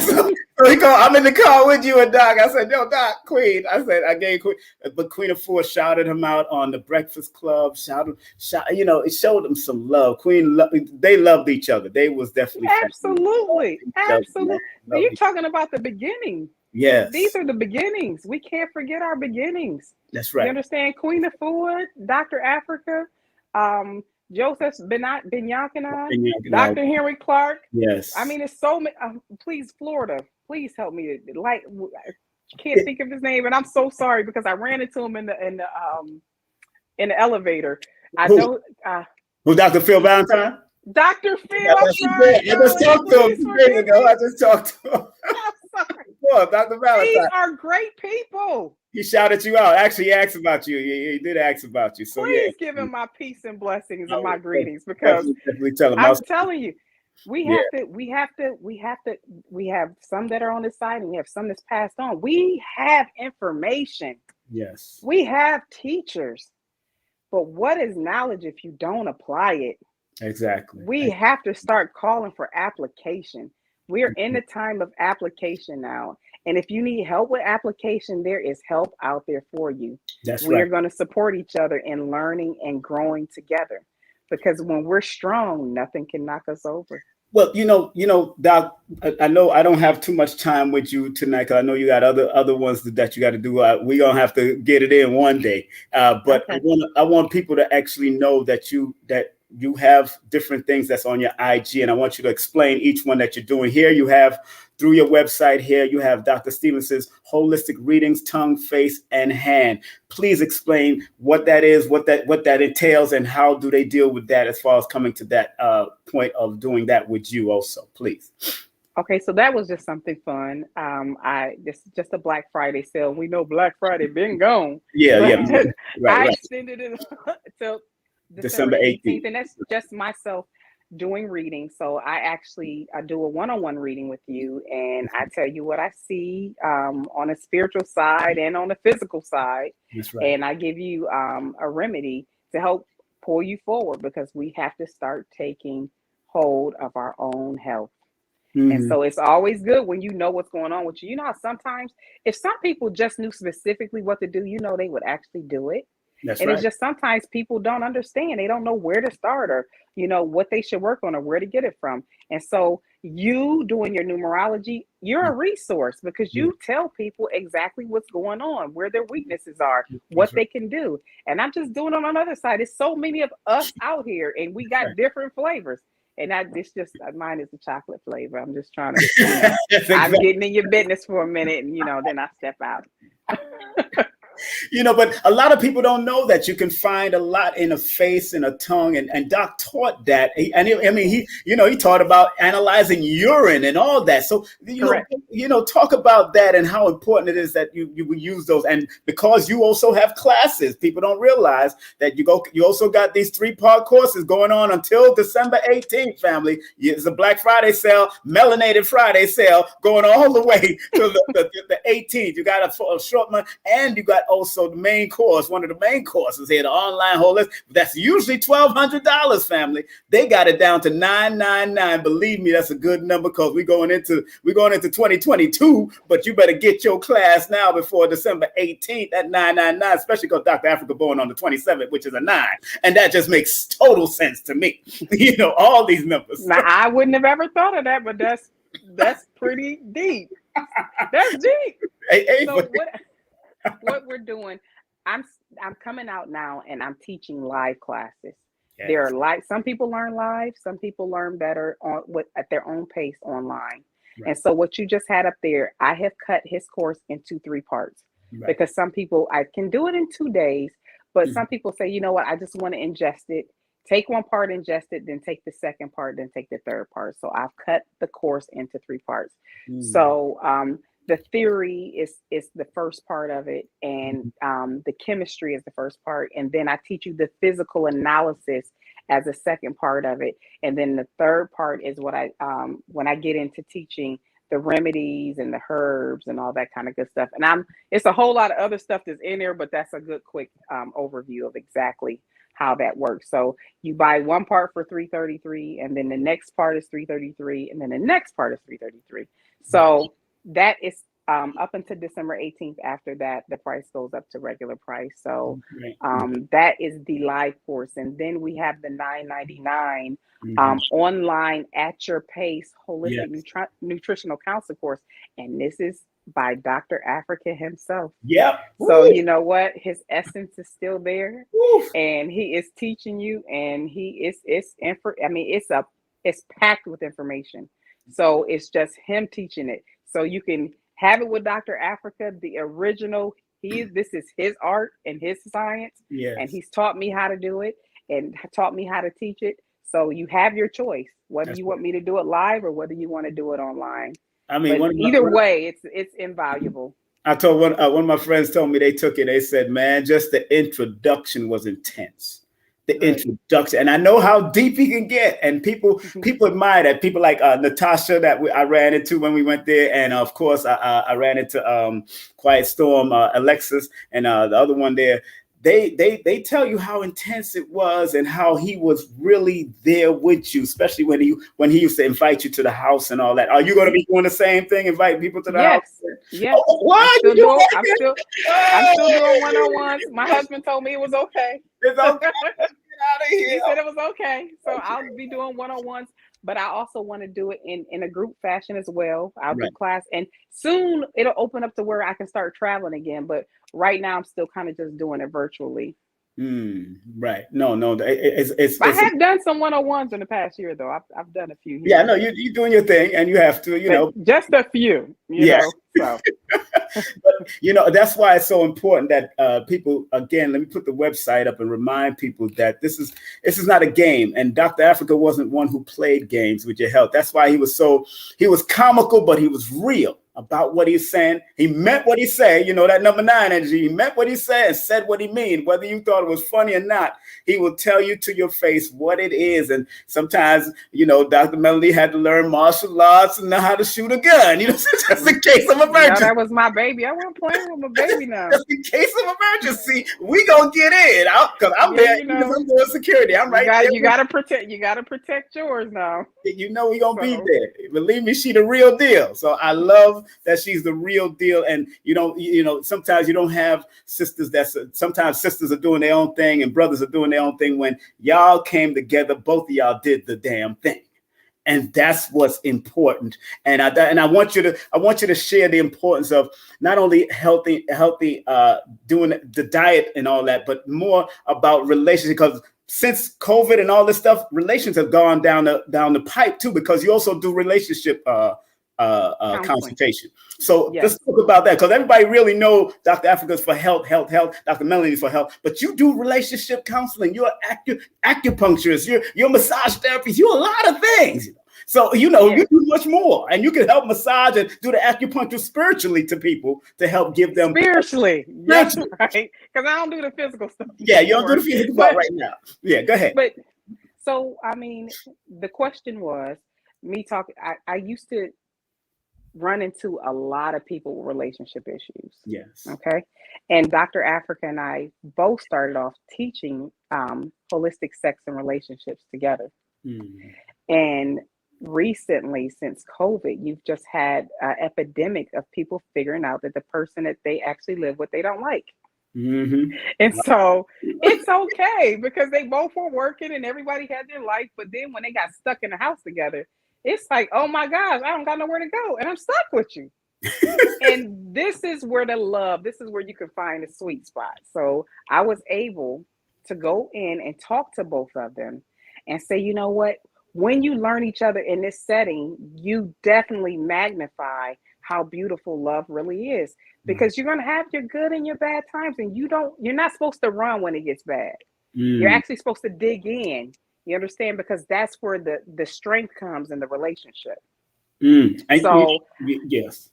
so he called, I'm in the car with you and Doc. I said, yo, Doc, Queen. I said, I gave Queen, but Queen Afua shouted him out on the Breakfast Club. It showed them some love. They loved each other. They was definitely absolutely. You're talking about the beginning. Yes. These are the beginnings. We can't forget our beginnings. That's right. You understand? Queen Afua, Dr. Afrika, Joseph Benyankana, Dr. Henry Clark. Yes. I mean, it's so many. Please, Florida, please help me. I can't think of his name, and I'm so sorry because I ran into him in the elevator. Who, Dr. Phil Valentine? Dr. Phil. I just talked to him 2 days ago. I just talked to him. Dr. Valentine. These are great people. He shouted you out. Actually, he asked about you. He did ask about you. So please give him my peace and blessings and my greetings, because tell him. I'm telling you, we have some that are on this side and we have some that's passed on. We have information. Yes. We have teachers. But what is knowledge if you don't apply it? Exactly. We have to start calling for application. We're in the time of application now. And if you need help with application, there is help out there for you. That's right. We're going to support each other in learning and growing together, because when we're strong, nothing can knock us over. Well, Doc, I know I don't have too much time with you tonight, because I know you got other ones that you got to do. We're going to have to get it in one day. But okay. I want people to actually know that you have different things that's on your IG, and I want you to explain each one that you're doing. Here you have, through your website here, you have Dr. Stevenson's Holistic Readings, Tongue, Face, and Hand. Please explain what that is, what that entails, and how do they deal with that as far as coming to that point of doing that with you also, please. Okay, so that was just something fun. This is just a Black Friday sale. We know Black Friday been gone. Yeah. Right. I extended it until December 18th, and that's just myself doing readings. So I do a one-on-one reading with you, and I tell you what I see on a spiritual side and on the physical side. That's right. And I give you a remedy to help pull you forward, because we have to start taking hold of our own health. Mm-hmm. And so it's always good when you know what's going on with you. You know how sometimes if some people just knew specifically what to do, they would actually do it. That's and right. It's just sometimes people don't understand. They don't know where to start, or, what they should work on, or where to get it from. And so you doing your numerology, you're a resource, because you tell people exactly what's going on, where their weaknesses are, what they can do. And I'm just doing it on the other side. There's so many of us out here, and we got different flavors. And mine is the chocolate flavor. I'm just trying to, I'm getting in your business for a minute, and, then I step out. But a lot of people don't know that you can find a lot in a face and a tongue, and Doc taught that. He taught about analyzing urine and all that. So talk about that and how important it is that you use those. And because you also have classes, people don't realize that you also got these 3-part courses going on until December 18th. Family, it's a Black Friday sale, Melanated Friday sale going all the way to the 18th. You got a short month, and you got also the main course, one of the main courses here, the online holistic. That's usually $1,200, family. They got it down to $999. Believe me, that's a good number, because we're going into 2022. But you better get your class now before December 18th at $999, especially because Dr. Afrika born on the 27th, which is a 9, and that just makes total sense to me. All these numbers. Now, I wouldn't have ever thought of that, but that's pretty deep. That's deep. So what we're doing, I'm coming out now, and I'm teaching live classes. Yes. There are some people learn live, some people learn better at their own pace online. Right. And so what you just had up there, I have cut his course into 3 parts, because some people, I can do it in 2 days, but some people say, I just want to ingest it take one part, ingest it, then take the second part, then take the third part. So I've cut the course into 3 parts. So the theory is the first part of it, and the chemistry is the first part, and then I teach you the physical analysis as a second part of it, and then the third part is what I when I get into teaching the remedies and the herbs and all that kind of good stuff. And it's a whole lot of other stuff that's in there, but that's a good quick overview of exactly how that works. So you buy one part for $333, and then the next part is $333, and then the next part is $333. So that is up until December 18th. After that, the price goes up to regular price. So that is the live course. And then we have the $9.99 online at your pace holistic nutritional counselor course. And this is by Dr. Afrika himself. Yep. So you know what? His essence is still there. And he is teaching you, and it's packed with information. So it's just him teaching it. So you can have it with Dr. Afrika, the original. This is his art and his science. Yes. And he's taught me how to do it and taught me how to teach it. So you have your choice, whether you want me to do it live or whether you want to do it online. I mean, either way, it's invaluable. I told one of my friends told me they took it. They said, man, just the introduction was intense. The introduction, and I know how deep he can get, and people admire that. People like Natasha that I ran into when we went there, and of course I ran into Quiet Storm, Alexis, and the other one there. They tell you how intense it was and how he was really there with you, especially when he used to invite you to the house and all that. Are you going to be doing the same thing, invite people to the house? Yes. Oh, what? I'm still doing one-on-ones. My husband told me it was okay. It's okay. Get out of here. He said it was okay. So I'll be doing one-on-ones, but I also want to do it in a group fashion as well. I'll do class, and soon it'll open up to where I can start traveling again. But right now I'm still kind of just doing it virtually. Right. No. I have done some one-on-ones in the past year, though. I've done a few. Yeah, no, you're doing your thing, and you have to, know. Just a few, you know. So. But, that's why it's so important that people, again, let me put the website up and remind people that this is not a game. And Dr. Afrika wasn't one who played games with your health. That's why he was comical, but he was real about what he's saying. He meant what he said, that number 9 energy. He meant what he said and said what he mean. Whether you thought it was funny or not, he will tell you to your face what it is. And sometimes, Dr. Melanie had to learn martial arts and know how to shoot a gun, just in case of emergency. That was my baby. I wasn't playing with my baby now. Just in case of emergency, we gonna get in. Because I'm there, I'm doing security. I'm right there. You gotta protect yours now. We gonna be there. Believe me, she the real deal. So I love that she's the real deal. And sometimes you don't have sisters sometimes sisters are doing their own thing and brothers are doing their own thing. When y'all came together, both of y'all did the damn thing. And that's what's important. And I want you to share the importance of not only healthy doing the diet and all that, but more about relationships. Because since COVID and all this stuff, relations have gone down the pipe too, because you also do relationship consultation. So let's talk about that, because everybody really know Dr. Afrika's for health, Dr. Melanie's for health, but you do relationship counseling, you're acupuncturist, you're massage therapist, you're a lot of things. So, you do much more, and you can help massage and do the acupuncture spiritually to people to help give them spiritually. That's right. Because I don't do the physical stuff. Yeah, you don't do the physical stuff right now. Yeah, go ahead. But so, the question was me talking. I used to run into a lot of people with relationship issues. Yes. Okay. And Dr. Afrika and I both started off teaching holistic sex and relationships together. And recently, since COVID, you've just had an epidemic of people figuring out that the person that they actually live with, they don't like. And so it's okay, because they both were working and everybody had their life. But then when they got stuck in the house together, it's like, oh my gosh, I don't got nowhere to go and I'm stuck with you. And this is where this is where you can find a sweet spot. So I was able to go in and talk to both of them and say, you know what? When you learn each other in this setting, you definitely magnify how beautiful love really is, because you're going to have your good and your bad times, and you're not supposed to run when it gets bad. You're actually supposed to dig in. You understand? Because that's where the strength comes in the relationship. So yes.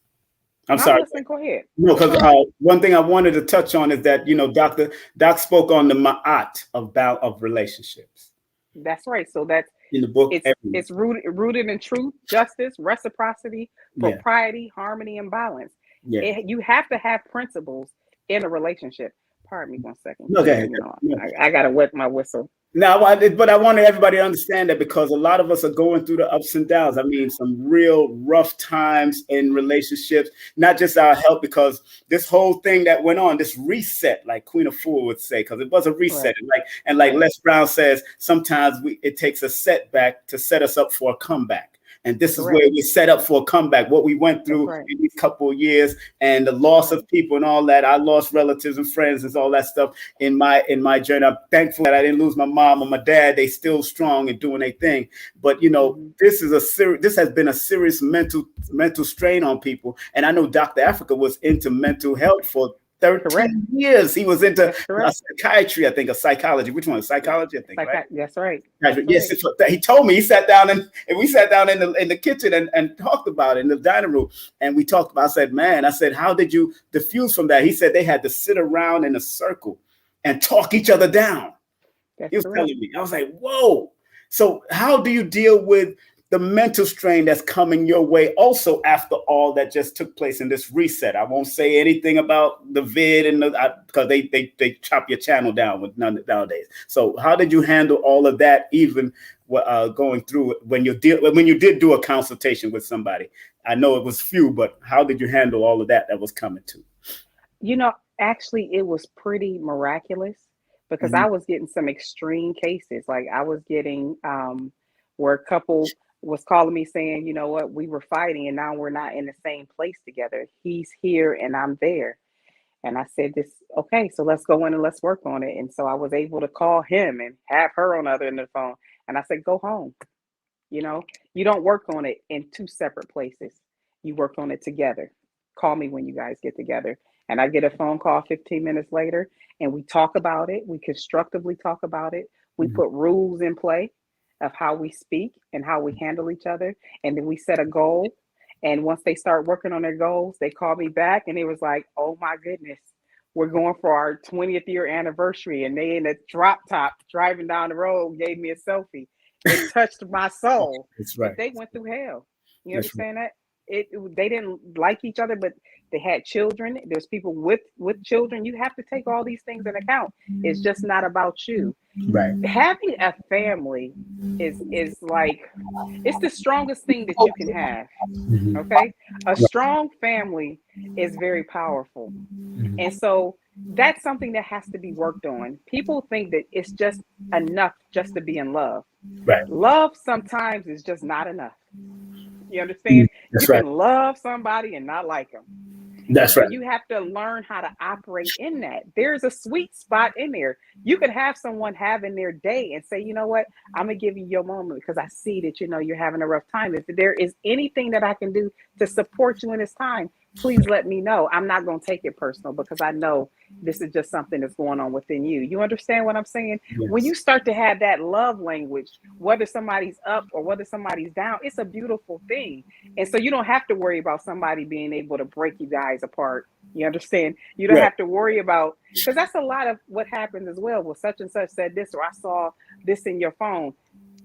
I'm I'm sorry. listening. Go ahead. No, because one thing I wanted to touch on is that, Doc spoke on the ma'at of relationships. That's right. So that's in the book. It's rooted in truth, justice, reciprocity, propriety, harmony, and balance. You have to have principles in a relationship. Pardon me 1 second. Okay. I gotta wet my whistle. Now, but I wanted everybody to understand that, because a lot of us are going through the ups and downs. I mean, some real rough times in relationships, not just our health, because this whole thing that went on, this reset, like Queen Afua would say, because it was a reset. Right. And like Les Brown says, sometimes it takes a setback to set us up for a comeback. And this is where we set up for a comeback. What we went through in these couple of years, and the loss of people and all that. I lost relatives and friends and all that stuff in my journey. I'm thankful that I didn't lose my mom or my dad. They still strong and doing their thing. But this has been a serious mental strain on people. And I know Dr. Afrika was into mental health for 13 years. He was into psychiatry, I think, or psychology. Which one? Psychology, I think. Right? That's right. Yes, he told me. He sat down and we sat down in the kitchen and talked about it in the dining room. And we talked about. I said, how did you diffuse from that? He said they had to sit around in a circle and talk each other down. He was telling me. I was like, whoa. So how do you deal with the mental strain that's coming your way also after all that just took place in this reset? I won't say anything about the vid because they chop your channel down with nowadays. So how did you handle all of that, even going through it when you did do a consultation with somebody? I know it was few, but how did you handle all of that was coming to? Actually, it was pretty miraculous, because I was getting some extreme cases. Like I was getting where a couple was calling me saying, you know what, we were fighting and now we're not in the same place together. He's here and I'm there. And I said, okay, so let's go in and let's work on it. And so I was able to call him and have her on the other end of the phone. And I said, go home. You don't work on it in two separate places. You work on it together. Call me when you guys get together. And I get a phone call 15 minutes later and we talk about it. We constructively talk about it. We put rules in play of how we speak and how we handle each other. And then we set a goal. And once they start working on their goals, they call me back and it was like, oh my goodness, we're going for our 20th year anniversary. And they in a drop top driving down the road gave me a selfie. It touched my soul. That's right. But they went through hell. You understand that? They didn't like each other, but they had children. There's people with children. You have to take all these things into account. It's just not about you. Right. Having a family is like, it's the strongest thing that you can have. Okay. A strong family is very powerful. And so that's something that has to be worked on. People think that it's just enough just to be in love. Right. Love sometimes is just not enough. You understand? That's you right. can love somebody and not like them. That's right. You have to learn how to operate in that. There's a sweet spot in there. You could have someone having their day and say, you know what, I'm going to give you your moment because I see that, you're having a rough time. If there is anything that I can do to support you in this time, please let me know. I'm not going to take it personal because I know this is just something that's going on within you. You understand what I'm saying? Yes. When you start to have that love language, whether somebody's up or whether somebody's down, it's a beautiful thing. And so you don't have to worry about somebody being able to break you guys apart. You understand? You don't have to worry about, because that's a lot of what happens as well. Well, such and such said this, or I saw this in your phone.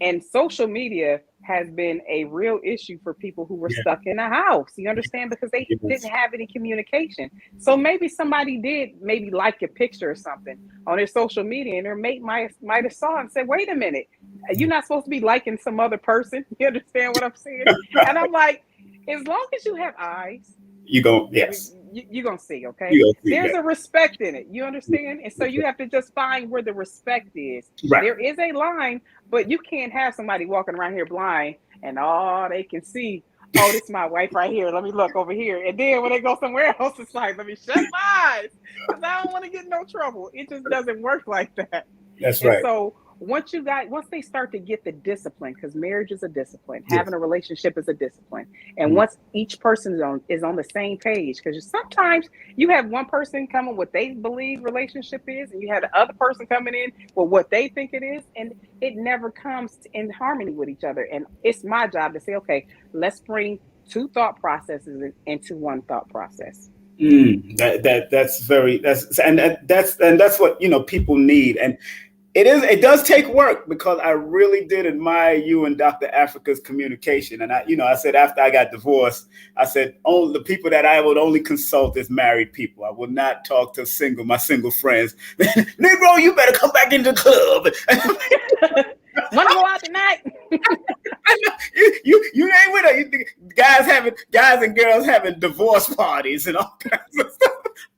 And social media has been a real issue for people who were stuck in a house. You understand? Because they didn't have any communication. So maybe somebody did like a picture or something on their social media, and their mate might have saw and said, wait a minute, you're not supposed to be liking some other person. You understand what I'm saying? And I'm like, as long as you have eyes, you're going to see, okay? There's a respect in it. You understand? And so you have to just find where the respect is. Right. There is a line, but you can't have somebody walking around here blind and all they can see, oh, this is my wife right here. Let me look over here. And then when they go somewhere else, it's like, let me shut my eyes because I don't want to get in no trouble. It just doesn't work like that. That's right. So once they start to get the discipline, because marriage is a discipline, Yes. having a relationship is a discipline, and Mm. once each person is on the same page, because sometimes you have one person coming what they believe relationship is, and you have the other person coming in with what they think it is, and it never comes in harmony with each other. And it's my job to say, okay, let's bring two thought processes into one thought process. That's what, you know, people need. And it does take work, because I really did admire you and Dr. Afrika's communication. And I said, after I got divorced, I said, the people that I would only consult is married people. I would not talk to my single friends. Negro, you better come back into the club. Want to go out tonight? I know, you ain't with her. You think guys and girls having divorce parties and all kinds of stuff.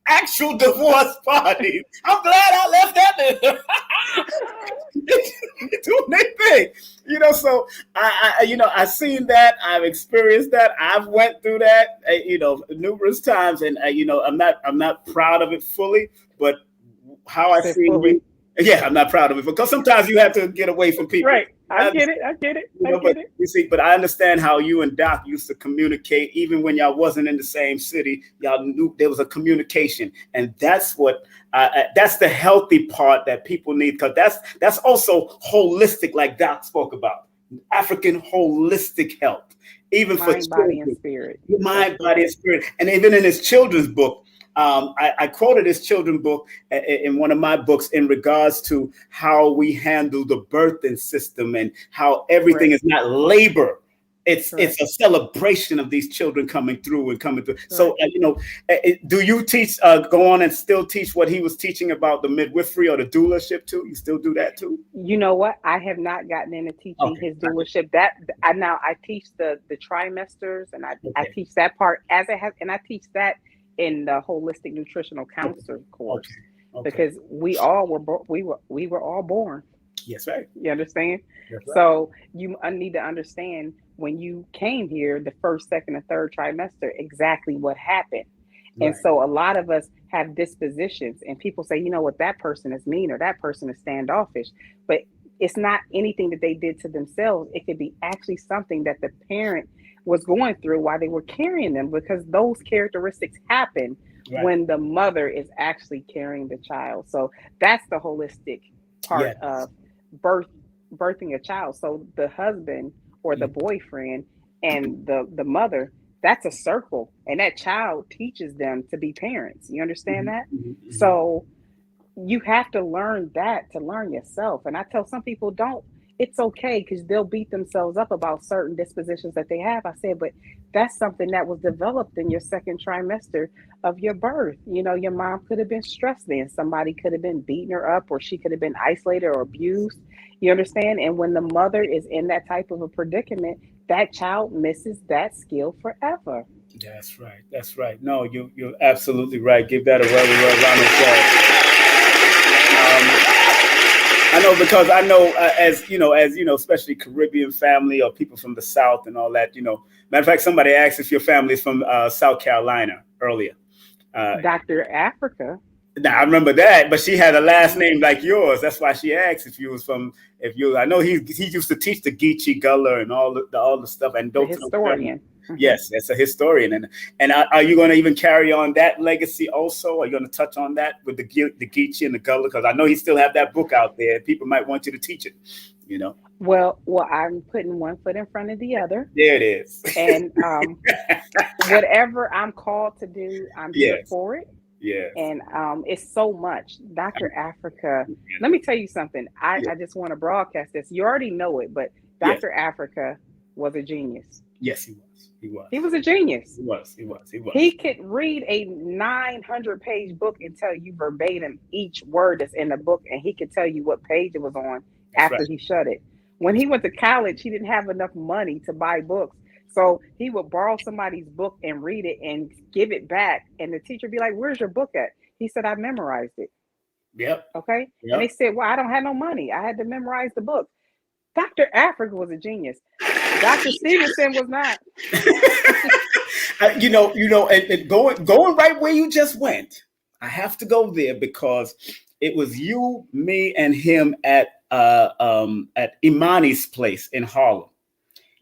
Actual divorce parties. I'm glad I left that there. Doing their thing, you know. So I've seen that. I've experienced that. I've went through that, numerous times, and I'm not proud of it fully, but how I see you. Yeah, I'm not proud of it, because sometimes you have to get away from people. Right. I get it. You see, but I understand how you and Doc used to communicate, even when y'all wasn't in the same city. Y'all knew there was a communication, and that's what that's the healthy part that people need, because that's also holistic, like Doc spoke about, African holistic health, even for mind, body, and spirit. Mind, body, and spirit, and even in his children's book. I quoted his children's book in one of my books in regards to how we handle the birthing system and how everything is not labor. It's a celebration of these children coming through. So, do you teach, go on and still teach what he was teaching about the midwifery or the doulaship too? You still do that too? You know what? I have not gotten into teaching his doulaship. I teach the trimesters, and I teach that part as it has, and I teach that in the holistic nutritional counselor course, because we all were all born. Yes, right. You understand? Right. So you need to understand, when you came here, the first, second, and third trimester, exactly what happened. Right. And so a lot of us have dispositions, and people say, you know what, that person is mean, or that person is standoffish, but it's not anything that they did to themselves. It could be actually something that the parent was going through while they were carrying them, because those characteristics happen when the mother is actually carrying the child. So that's the holistic part of birthing a child. So the husband or the boyfriend and the mother, that's a circle, and that child teaches them to be parents. You understand that? Mm-hmm. So you have to learn that to learn yourself. And I tell some people, it's okay, because they'll beat themselves up about certain dispositions that they have. I said, but that's something that was developed in your second trimester of your birth. You know, your mom could have been stressed then. Somebody could have been beating her up, or she could have been isolated or abused. You understand? And when the mother is in that type of a predicament, that child misses that skill forever. That's right. That's right. No, you're absolutely right. Give that a well round of applause. I know, because I know, as especially Caribbean family or people from the South and all that, matter of fact, somebody asked if your family is from South Carolina earlier. Dr. Afrika. Now I remember that, but she had a last name like yours. That's why she asked if you was from. I know he used to teach the Geechee Gullah and all the stuff, and the historian. Yes, that's a historian. And are you going to even carry on that legacy also? Are you going to touch on that with the Geechee and the Gullah? Because I know he still have that book out there. People might want you to teach it, Well, I'm putting one foot in front of the other. There it is. And whatever I'm called to do, I'm here for it. Yeah. And it's so much. Dr. Afrika, let me tell you something. I just want to broadcast this. You already know it, but Dr. Afrika was a genius. Yes, he was. He was a genius. He was. He could read a 900-page book and tell you verbatim each word that's in the book, and he could tell you what page it was on after he shut it. When he went to college, he didn't have enough money to buy books. So he would borrow somebody's book and read it and give it back. And the teacher would be like, "Where's your book at?" He said, "I memorized it." Yep. Okay. Yep. And they said, "Well, I don't have no money. I had to memorize the book." Dr. Afrika was a genius. Dr. Stevenson was not. And going right where you just went, I have to go there, because it was you, me, and him at at Imani's place in Harlem.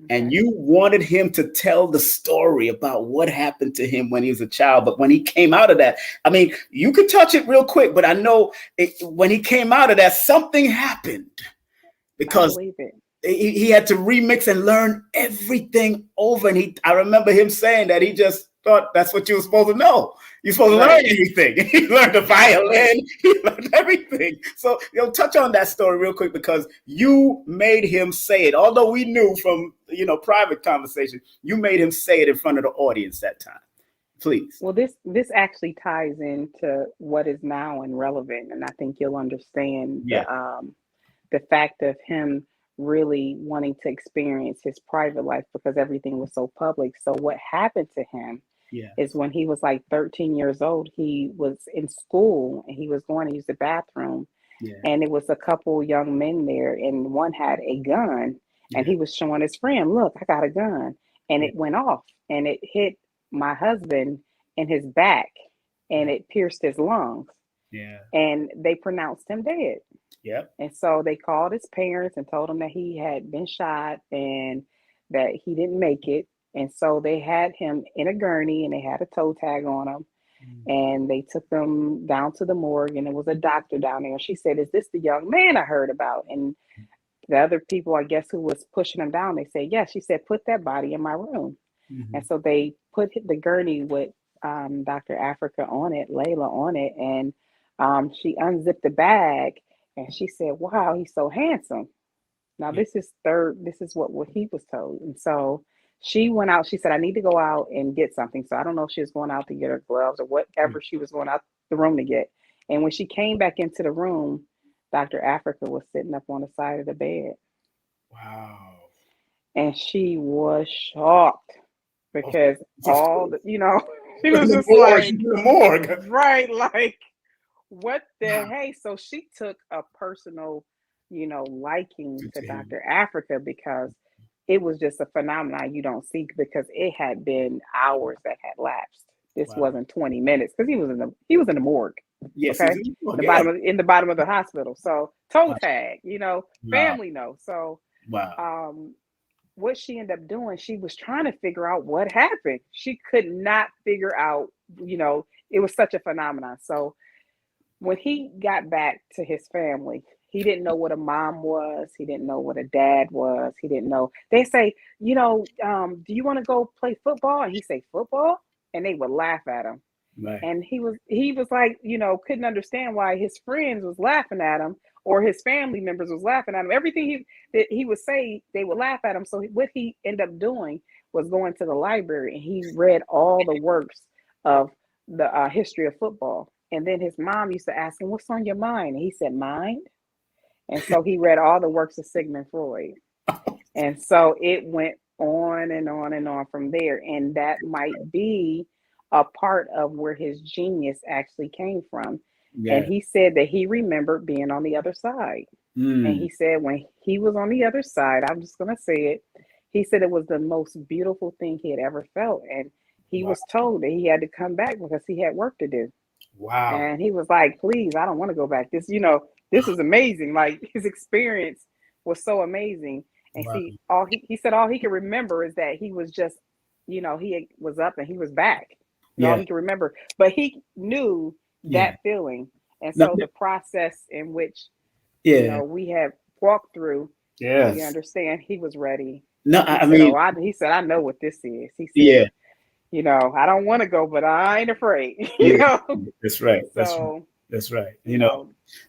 And you wanted him to tell the story about what happened to him when he was a child. But when he came out of that, I mean, you could touch it real quick, but I know when he came out of that, something happened because he had to remix and learn everything over. And I remember him saying that he just thought that's what you were supposed to know. You're supposed to learn everything. He learned the violin. He learned everything. So, touch on that story real quick because you made him say it. Although we knew from, private conversation, you made him say it in front of the audience that time. Please. Well, this actually ties into what is now and relevant. And I think you'll understand the fact of him really wanting to experience his private life because everything was so public. So what happened to him is when he was like 13 years old, he was in school and he was going to use the bathroom. And it was a couple young men there and one had a gun and he was showing his friend, look, I got a gun. And it went off and it hit my husband in his back and it pierced his lungs. And they pronounced him dead. And so they called his parents and told him that he had been shot and that he didn't make it. And so they had him in a gurney and they had a toe tag on him. And they took him down to the morgue and there was a doctor down there. And she said, is this the young man I heard about? And the other people, I guess, who was pushing him down, they said, yes. She said, put that body in my room. And so they put the gurney with Dr. Afrika on it, Llaila on it. And she unzipped the bag and she said, wow, he's so handsome. Now, this is what he was told. And so she went out. She said, I need to go out and get something. So I don't know if she was going out to get her gloves or whatever she was going out the room to get. And when she came back into the room, Dr. Afrika was sitting up on the side of the bed. Wow. And she was shocked because all the, she was just like, morgue. Right, like, what the hey? So she took a personal, liking to Dr. Afrika because it was just a phenomenon you don't see because it had been hours that had lapsed. This wasn't 20 minutes because he was in the morgue. Yes, okay, in the bottom of the hospital. So toe tag, family knows. So what she ended up doing, she was trying to figure out what happened. She could not figure out, it was such a phenomenon. So when he got back to his family, he didn't know what a mom was. He didn't know what a dad was. He didn't know. They say, do you want to go play football? And he say, football? And they would laugh at him. Right. And he was like, couldn't understand why his friends was laughing at him or his family members was laughing at him. Everything he would say, they would laugh at him. So what he ended up doing was going to the library and he read all the works of the history of football. And then his mom used to ask him, what's on your mind? And he said, mind. And so he read all the works of Sigmund Freud. And so it went on and on and on from there. And that might be a part of where his genius actually came from. And he said that he remembered being on the other side. And he said when he was on the other side, I'm just going to say it, he said it was the most beautiful thing he had ever felt. And he was told that he had to come back because he had work to do. Wow. And he was like, please, I don't want to go back. This is amazing. Like his experience was so amazing. And he said all he could remember is that he was just, he was up and he was back. All he could remember. But he knew that feeling. And so the process in which we have walked through, you understand, he was ready. No, he said, I know what this is. He said, I don't want to go, but I ain't afraid. That's right. That's right.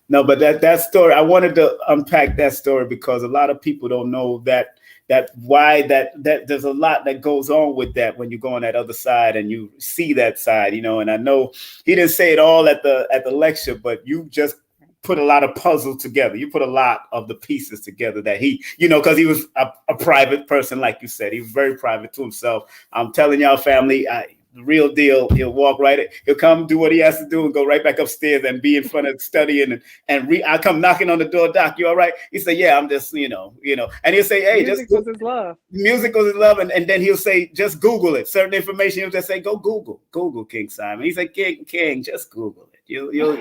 No, but that story, I wanted to unpack that story because a lot of people don't know that there's a lot that goes on with that when you go on that other side and you see that side, and I know he didn't say it all at the lecture, but you just put a lot of puzzle together. You put a lot of the pieces together that he, because he was a private person, like you said, he was very private to himself. I'm telling y'all, family, the real deal. He'll walk right. He'll come do what he has to do and go right back upstairs and be in front of studying and read. I come knocking on the door, Doc, you all right? He say, yeah, I'm just, and he'll say, hey, music was his love. Music was his love, and then he'll say, just Google it. Certain information, he'll just say, go Google King Simon. He said, King, just Google it. You'll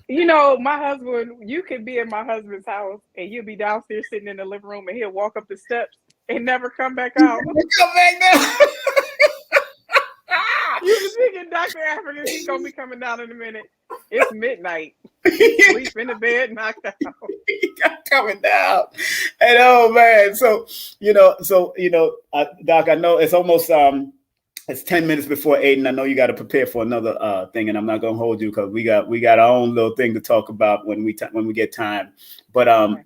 You know, my husband, you could be in my husband's house and you'll be downstairs sitting in the living room and he'll walk up the steps and never come back out. Come back now. You was thinking Dr. Africa, he's going to be coming down in a minute. It's midnight. Sleep in the bed, knocked out. Coming down. And oh man, so Doc, I know it's almost it's 10 minutes before 8, and I know you got to prepare for another thing, and I'm not gonna hold you because we got our own little thing to talk about when we get time. But I'm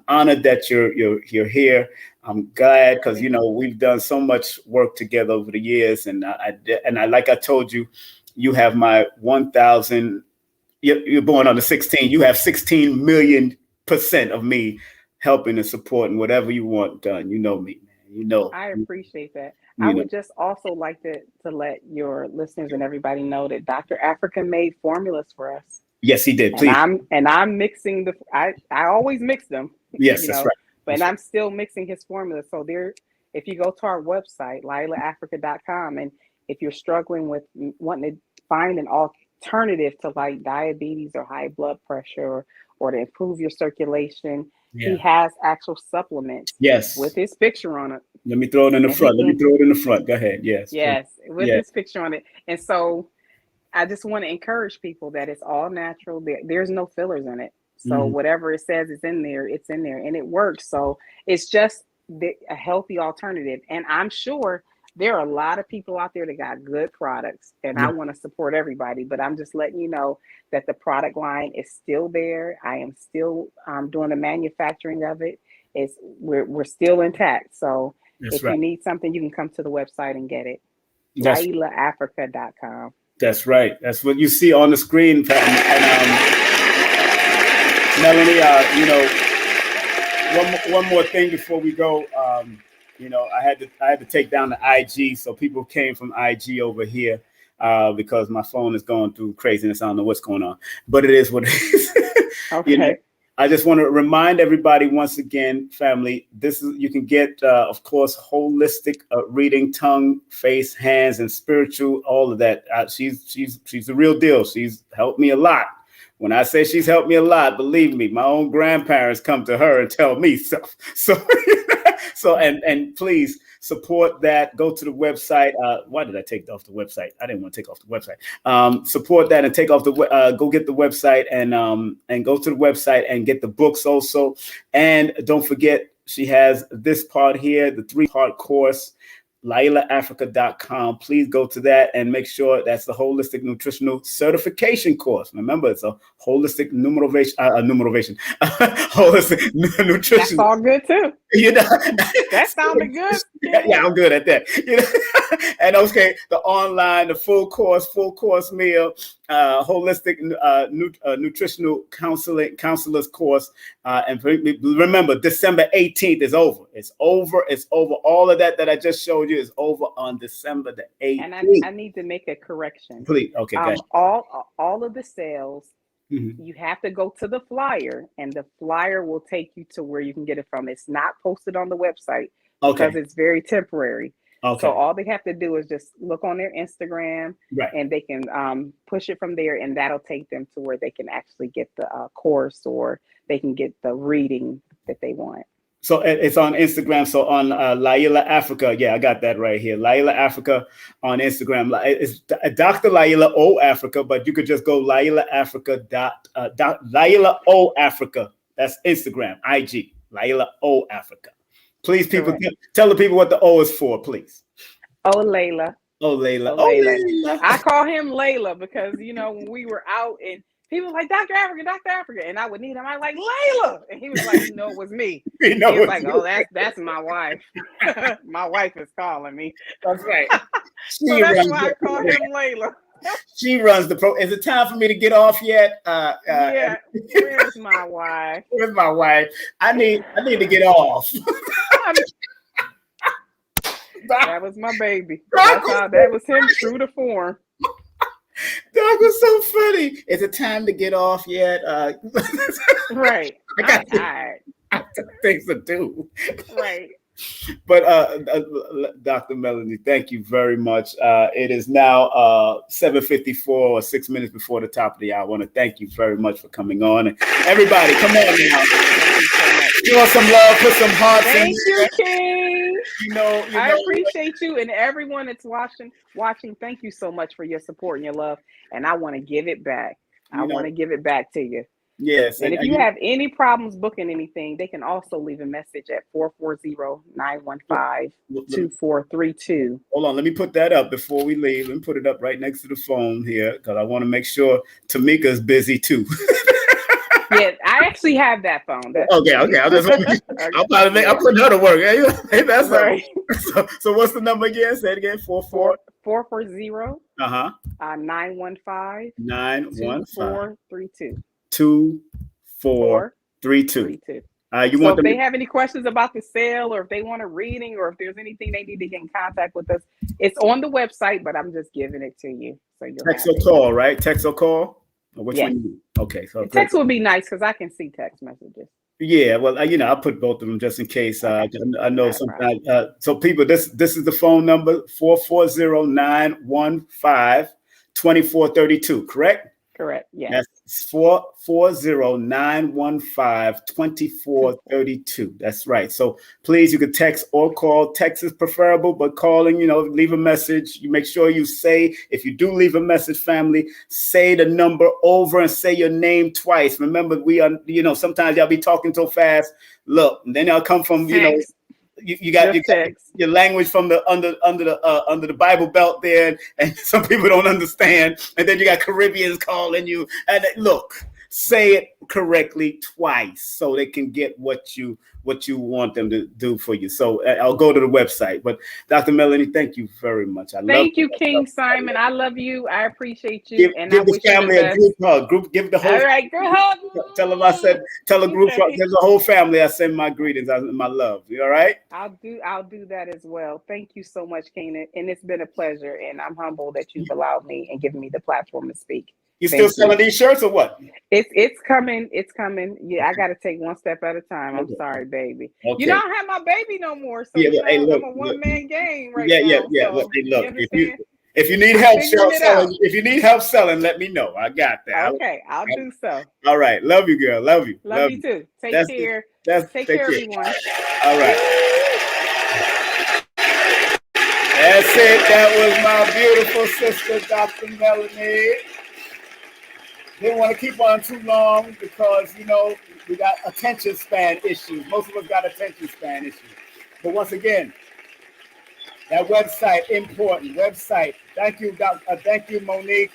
honored that you're here. I'm glad because we've done so much work together over the years, and I like I told you, you have my 1,000. You're born on the 16. You have 16 million% of me helping and supporting whatever you want done. You know me, man. I appreciate that. I would just also like to let your listeners and everybody know that Dr. Africa made formulas for us. Yes, he did. Please. And I'm mixing I always mix them. Yes, that's right. But I'm still mixing his formulas. So if you go to our website, LylaAfrika.com, and if you're struggling with wanting to find an alternative to like diabetes or high blood pressure or to improve your circulation, he has actual supplements. Yes. With his picture on it. Let me throw it in the front. Go ahead. Yes. Yes. With his picture on it. And so I just want to encourage people that it's all natural. There's no fillers in it. So whatever it says is in there, it's in there and it works. So it's just a healthy alternative. And I'm sure there are a lot of people out there that got good products, and I want to support everybody, but I'm just letting you know that the product line is still there. I am still doing the manufacturing of it. We're still intact. So if you need something, you can come to the website and get it. LylaAfrika.com. That's right. That's what you see on the screen. And Melanie, one more thing before we go. I had to take down the IG, so people came from IG over here because my phone is going through craziness. I don't know what's going on, but it is what it is. Okay. I just want to remind everybody once again, family, you can get, of course, holistic reading, tongue, face, hands, and spiritual, all of that. She's the real deal. She's helped me a lot. When I say she's helped me a lot, believe me, my own grandparents come to her and tell me stuff. So and please support that. Go to the website. Why did I take off the website? I didn't want to take off the website. Support that and take off go get the website and go to the website and get the books also. And don't forget, she has this part here, the 3-part course. LylaAfrika.com. Please go to that and make sure that's the holistic nutritional certification course. Remember, it's a holistic numerovation, holistic nutrition. That's all good too. That sounded good. Yeah, I'm good at that. And okay, the online, the full course meal, holistic nutritional counselor's course. And remember, December 18th is over. It's over. All of that I just showed you is over on December the 18th. And I need to make a correction. Please. Okay, gotcha. All of the sales, you have to go to the flyer, and the flyer will take you to where you can get it from. It's not posted on the website because it's very temporary. Okay. So all they have to do is just look on their Instagram, and they can push it from there, and that'll take them to where they can actually get the course, or they can get the reading that they want. So it's on Instagram. So on Llaila Afrika, yeah, I got that right here. Llaila Afrika on Instagram. It's Dr. Llaila O Africa, but you could just go Llaila Afrika Llaila O Africa. That's Instagram, IG, Llaila O Africa. Please, people, tell the people what the O is for, please. Oh, Llaila. Oh, Llaila. Oh, Llaila. I call him Llaila because, when we were out and people were like, Dr. Africa. And I would need him. I was like, Llaila. And he was like, it was me. He was like, oh, that's my wife. My wife is calling me. That's right. So that's why I call him Llaila. She runs the pro. Is it time for me to get off yet? Yeah. Where's my wife? Where's my wife? I need to get off. That was my baby. That was him true to form. That was so funny. Is it time to get off yet? Right. I got things to do. Right. But Dr. Melanie, thank you very much. It is now 7:54 or 6 minutes before the top of the hour. I want to thank you very much for coming on. And everybody, come on now. Give us some love, put some hearts in Thank you, there. King. You know, I appreciate you and everyone that's watching. Thank you so much for your support and your love. And I want to give it back. I want to give it back to you. Yes. And if you have any problems booking anything, they can also leave a message at 440-915-2432. Hold on, let me put that up before we leave. Let me put it up right next to the phone here because I want to make sure Tamika's busy too. Yeah, I actually have that phone. Okay. I'll put her to work. Hey, that's right. So what's the number again? Say it again. 440 915 2432. 2432. So if they have any questions about the sale, or if they want a reading, or if there's anything they need to get in contact with us, it's on the website, but I'm just giving it to you. So you'll text or call, right? Text or call? Or which one you need? Okay. So text would be nice because I can see text messages. Yeah, well, I'll put both of them just in case. I know sometimes. So people, this is the phone number, 440-915-2432, correct? Correct, yes. That's 440-915-2432. That's right. So please, you can text or call. Text is preferable, but calling, leave a message. You make sure you say, if you do leave a message, family, say the number over and say your name twice. Remember, we are, sometimes y'all be talking so fast. Look, and then y'all come from, you got your language from the under the Bible Belt there, and some people don't understand. And then you got Caribbeans calling you. And look, say it correctly twice so they can get what you want them to do for you. So I'll go to the website. But Dr. Melanie, thank you very much. Thank you, King Simon. I love you. I appreciate you. Give the family a group hug. Give the whole. All right, group hug. Tell them tell a group. There's a whole family. I send my greetings and my love. You all right? I'll do that as well. Thank you so much, King, and it's been a pleasure. And I'm humbled that you've allowed me and given me the platform to speak. You still selling these shirts or what? It's coming. It's coming. Yeah, I got to take one step at a time. I'm sorry, baby. Okay. You don't have my baby no more, so hey, look, I'm a one-man game right now. Yeah. So, look, if you need help selling, let me know. I got that. Okay, I'll do so. All right, love you, girl. Love you. Love you too. Take care. Take care, everyone. All right. That's it. That was my beautiful sister, Dr. Melanie. Didn't want to keep on too long because, we got attention span issues. Most of us got attention span issues. But once again, that website, important website. Thank you, Monique,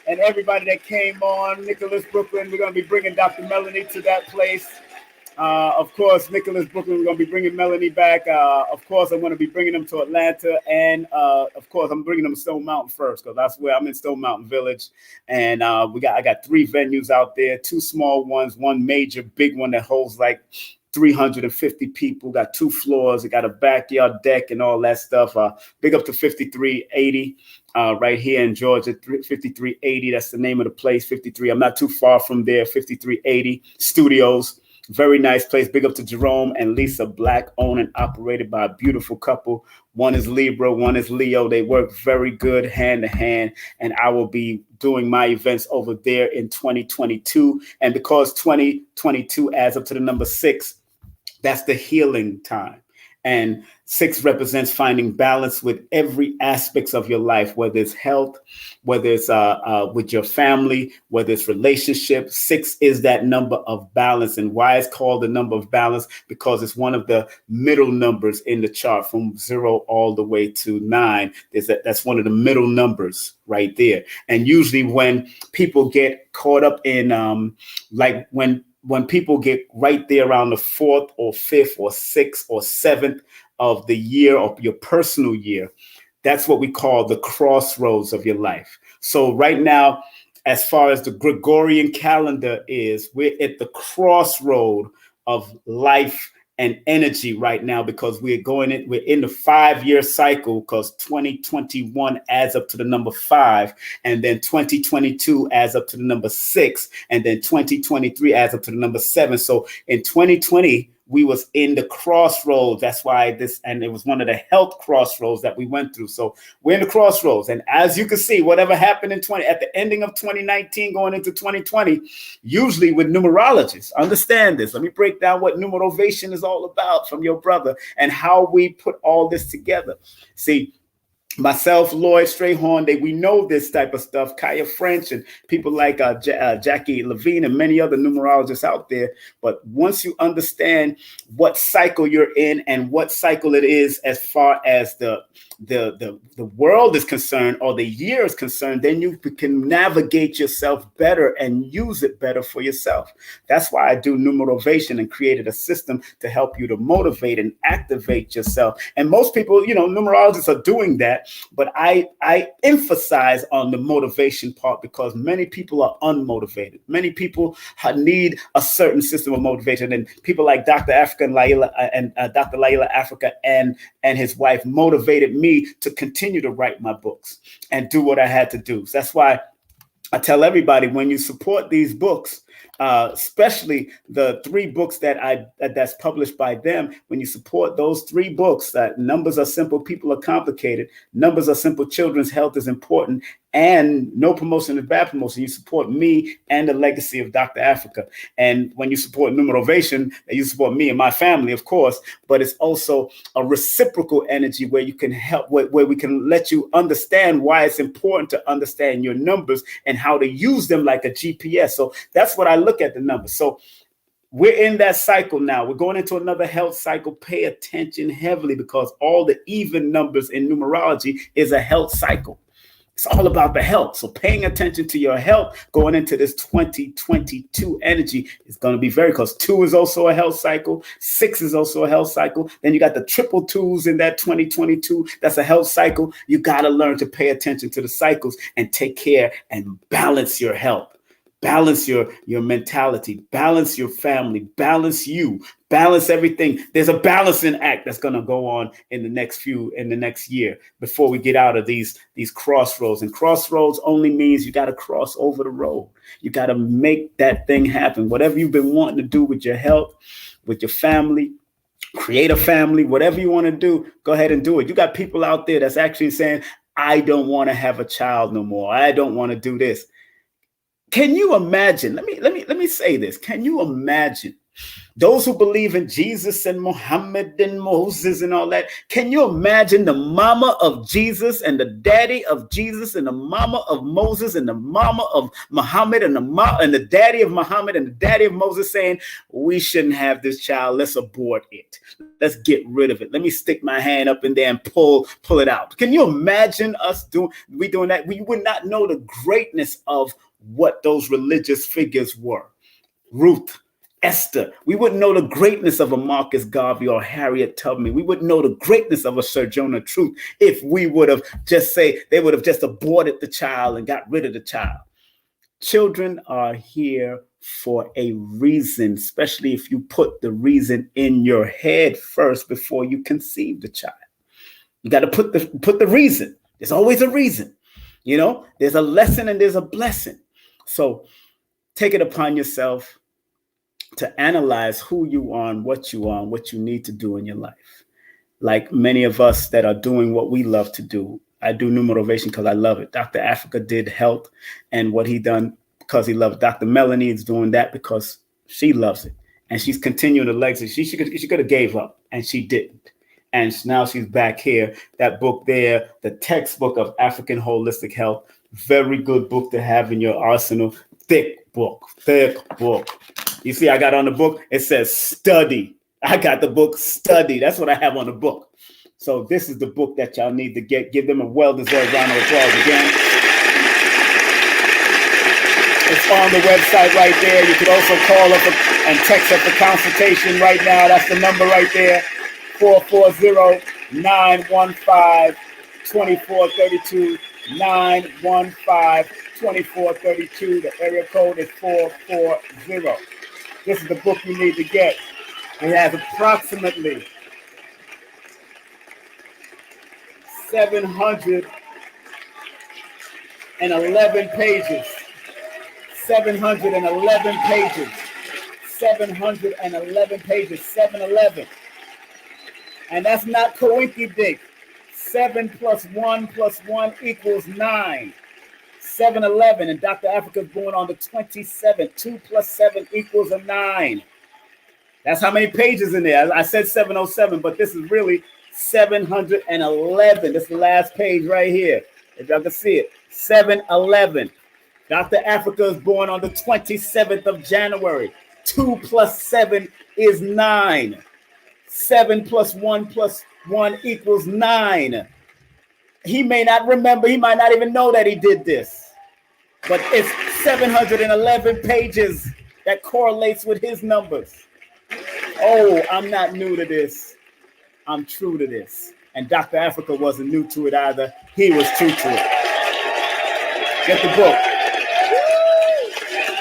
and everybody that came on. Nicholas Brooklyn, we're going to be bringing Dr. Melanie to that place. Of course, Nicholas Brooklyn, we're going to be bringing Melanie back. Of course, I'm going to be bringing them to Atlanta. And, of course, I'm bringing them to Stone Mountain first because that's where I'm in Stone Mountain Village. And I got 3 venues out there, 2 small ones, 1 major big one that holds like 350 people, got 2 floors. It got a backyard deck and all that stuff. Big up to 5380 right here in Georgia, 5380. That's the name of the place, 53. I'm not too far from there, 5380 Studios. Very nice place. Big up to Jerome and Lisa, Black owned and operated by a beautiful couple. One is Libra, one is Leo. They work very good hand to hand. And I will be doing my events over there in 2022. And because 2022 adds up to the number 6, that's the healing time. And 6 represents finding balance with every aspects of your life, whether it's health, whether it's with your family, whether it's relationship. 6 is that number of balance. And why it's called the number of balance? Because it's one of the middle numbers in the chart from 0 all the way to 9. That's one of the middle numbers right there. And usually when people get caught up in when people get right there around the 4th or 5th or 6th or 7th of the year of your personal year, that's what we call the crossroads of your life. So right now, as far as the Gregorian calendar is, we're at the crossroad of life and energy right now because we're in the 5-year cycle because 2021 adds up to the number 5, and then 2022 adds up to the number 6, and then 2023 adds up to the number 7. So in 2020, we was in the crossroads. That's why and it was one of the health crossroads that we went through. So we're in the crossroads. And as you can see, whatever happened at the ending of 2019, going into 2020, usually with numerologists, understand this. Let me break down what Numerovation is all about from your brother and how we put all this together. See, myself, Lloyd Strayhorn, we know this type of stuff. Kaya French and people like Jackie Levine and many other numerologists out there. But once you understand what cycle you're in and what cycle it is as far as the world is concerned or the year is concerned, then you can navigate yourself better and use it better for yourself. That's why I do Numerovation and created a system to help you to motivate and activate yourself. And most people, numerologists are doing that, but I emphasize on the motivation part because many people are unmotivated. Many people need a certain system of motivation, and people like Dr. Afrika and Dr. Llaila Afrika and his wife motivated me to continue to write my books and do what I had to do. So that's why I tell everybody, when you support these books, especially the 3 books that's published by them, when you support those 3 books, that Numbers Are Simple, People Are Complicated, Numbers Are Simple, Children's Health is Important, and No Promotion is Bad Promotion, you support me and the legacy of Dr. Afrika. And when you support Numerovation, you support me and my family, of course, but it's also a reciprocal energy where you can help, where we can let you understand why it's important to understand your numbers and how to use them like a GPS. So that's what I look at the numbers. So we're in that cycle now. We're going into another health cycle. Pay attention heavily because all the even numbers in numerology is a health cycle. It's all about the health. So paying attention to your health going into this 2022 energy is going to be very close. 2 is also a health cycle. 6 is also a health cycle. Then you got the triple 2s in that 2022. That's a health cycle. You got to learn to pay attention to the cycles and take care and balance your health. Balance your mentality, balance your family, balance you, balance everything. There's a balancing act that's going to go on in the next year before we get out of these crossroads. And crossroads only means you got to cross over the road. You got to make that thing happen. Whatever you've been wanting to do with your health, with your family, create a family, whatever you want to do, go ahead and do it. You got people out there that's actually saying, I don't want to have a child no more. I don't want to do this. Can you imagine? Let me say this. Can you imagine those who believe in Jesus and Muhammad and Moses and all that? Can you imagine the mama of Jesus and the daddy of Jesus and the mama of Moses and the mama of Muhammad and the daddy of Muhammad and the daddy of Moses saying, we shouldn't have this child. Let's abort it. Let's get rid of it. Let me stick my hand up in there and pull it out. Can you imagine us doing that? We would not know the greatness of what those religious figures were. Ruth, Esther. We wouldn't know the greatness of a Marcus Garvey or Harriet Tubman. We wouldn't know the greatness of a Sojourner Truth if we would have they would have just aborted the child and got rid of the child. Children are here for a reason, especially if you put the reason in your head first before you conceive the child. You got to put the reason. There's always a reason. There's a lesson and there's a blessing. So take it upon yourself to analyze who you are and what you are and what you need to do in your life. Like many of us that are doing what we love to do. I do Numerovation because I love it. Dr. Afrika did health and what he done because he loved. Dr. Melanie is doing that because she loves it. And she's continuing the legacy. She could have gave up and she didn't. And now she's back here. That book there, the textbook of African holistic health. Very good book to have in your arsenal. Thick book. You see, I got on the book, it says study. I got the book study. That's what I have on the book. So this is the book that y'all need to get. Give them a well-deserved round of applause again. It's on the website right there. You could also call up and text up for consultation right now. That's the number right there. 440-915-2432. 915-2432. The area code is 440. This is the book you need to get. It has approximately 711 pages. 711 pages. 711 pages, 711. And that's not coinky-dink. 7 plus 1 equals 9. 711, and Dr. Afrika's born on the 27th. 2 plus 7 equals a 9. That's how many pages in there. I said 707, but this is really 711. This is the last page right here. If y'all can see it. 711. Dr. Afrika is born on the 27th of January. 2 plus 7 is 9. 7 plus 1 equals 9. He may not remember. He might not even know that he did this. But it's 711 pages that correlates with his numbers. Oh, I'm not new to this. I'm true to this. And Dr. Afrika wasn't new to it either. He was true to it. Get the book.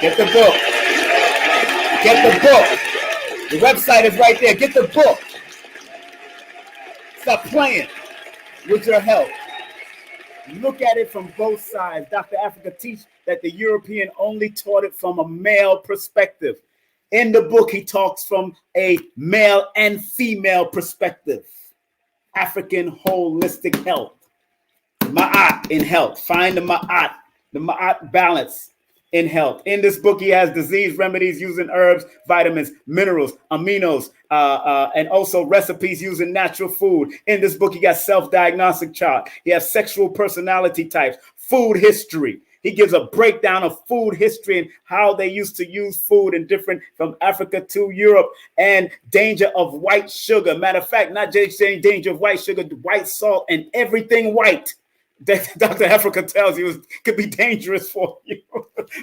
Get the book. Get the book. The website is right there. Get the book. Stop playing with your health. Look at it from both sides. Dr. Afrika teaches that the European only taught it from a male perspective. In the book, he talks from a male and female perspective. African holistic health. Ma'at in health. Find the Ma'at balance in health. In this book, he has disease remedies using herbs, vitamins, minerals, aminos, and also recipes using natural food. In this book, he got self-diagnostic chart. He has sexual personality types, food history. He gives a breakdown of food history and how they used to use food in different, from Africa to Europe, and danger of white sugar. Matter of fact, not just saying danger of white sugar, white salt and everything white that Dr. Afrika tells you could be dangerous for you.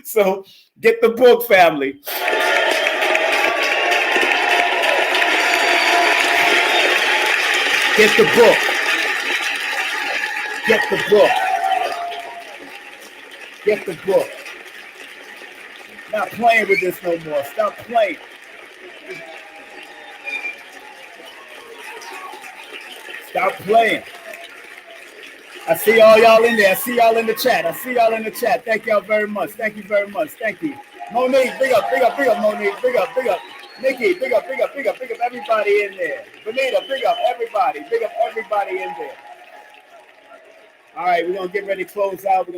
So get the book, family. Get the book. Get the book. Get the book. Not playing with this no more. Stop playing. Stop playing. I see all y'all in there. I see y'all in the chat. I see y'all in the chat. Thank y'all very much. Thank you very much. Thank you. Monique, big up, big up, big up, Monique. Big up, big up. Nikki, big up, big up, big up, big up everybody in there. Benita, big up everybody. Big up everybody in there. All right, we're going to get ready to close out. Let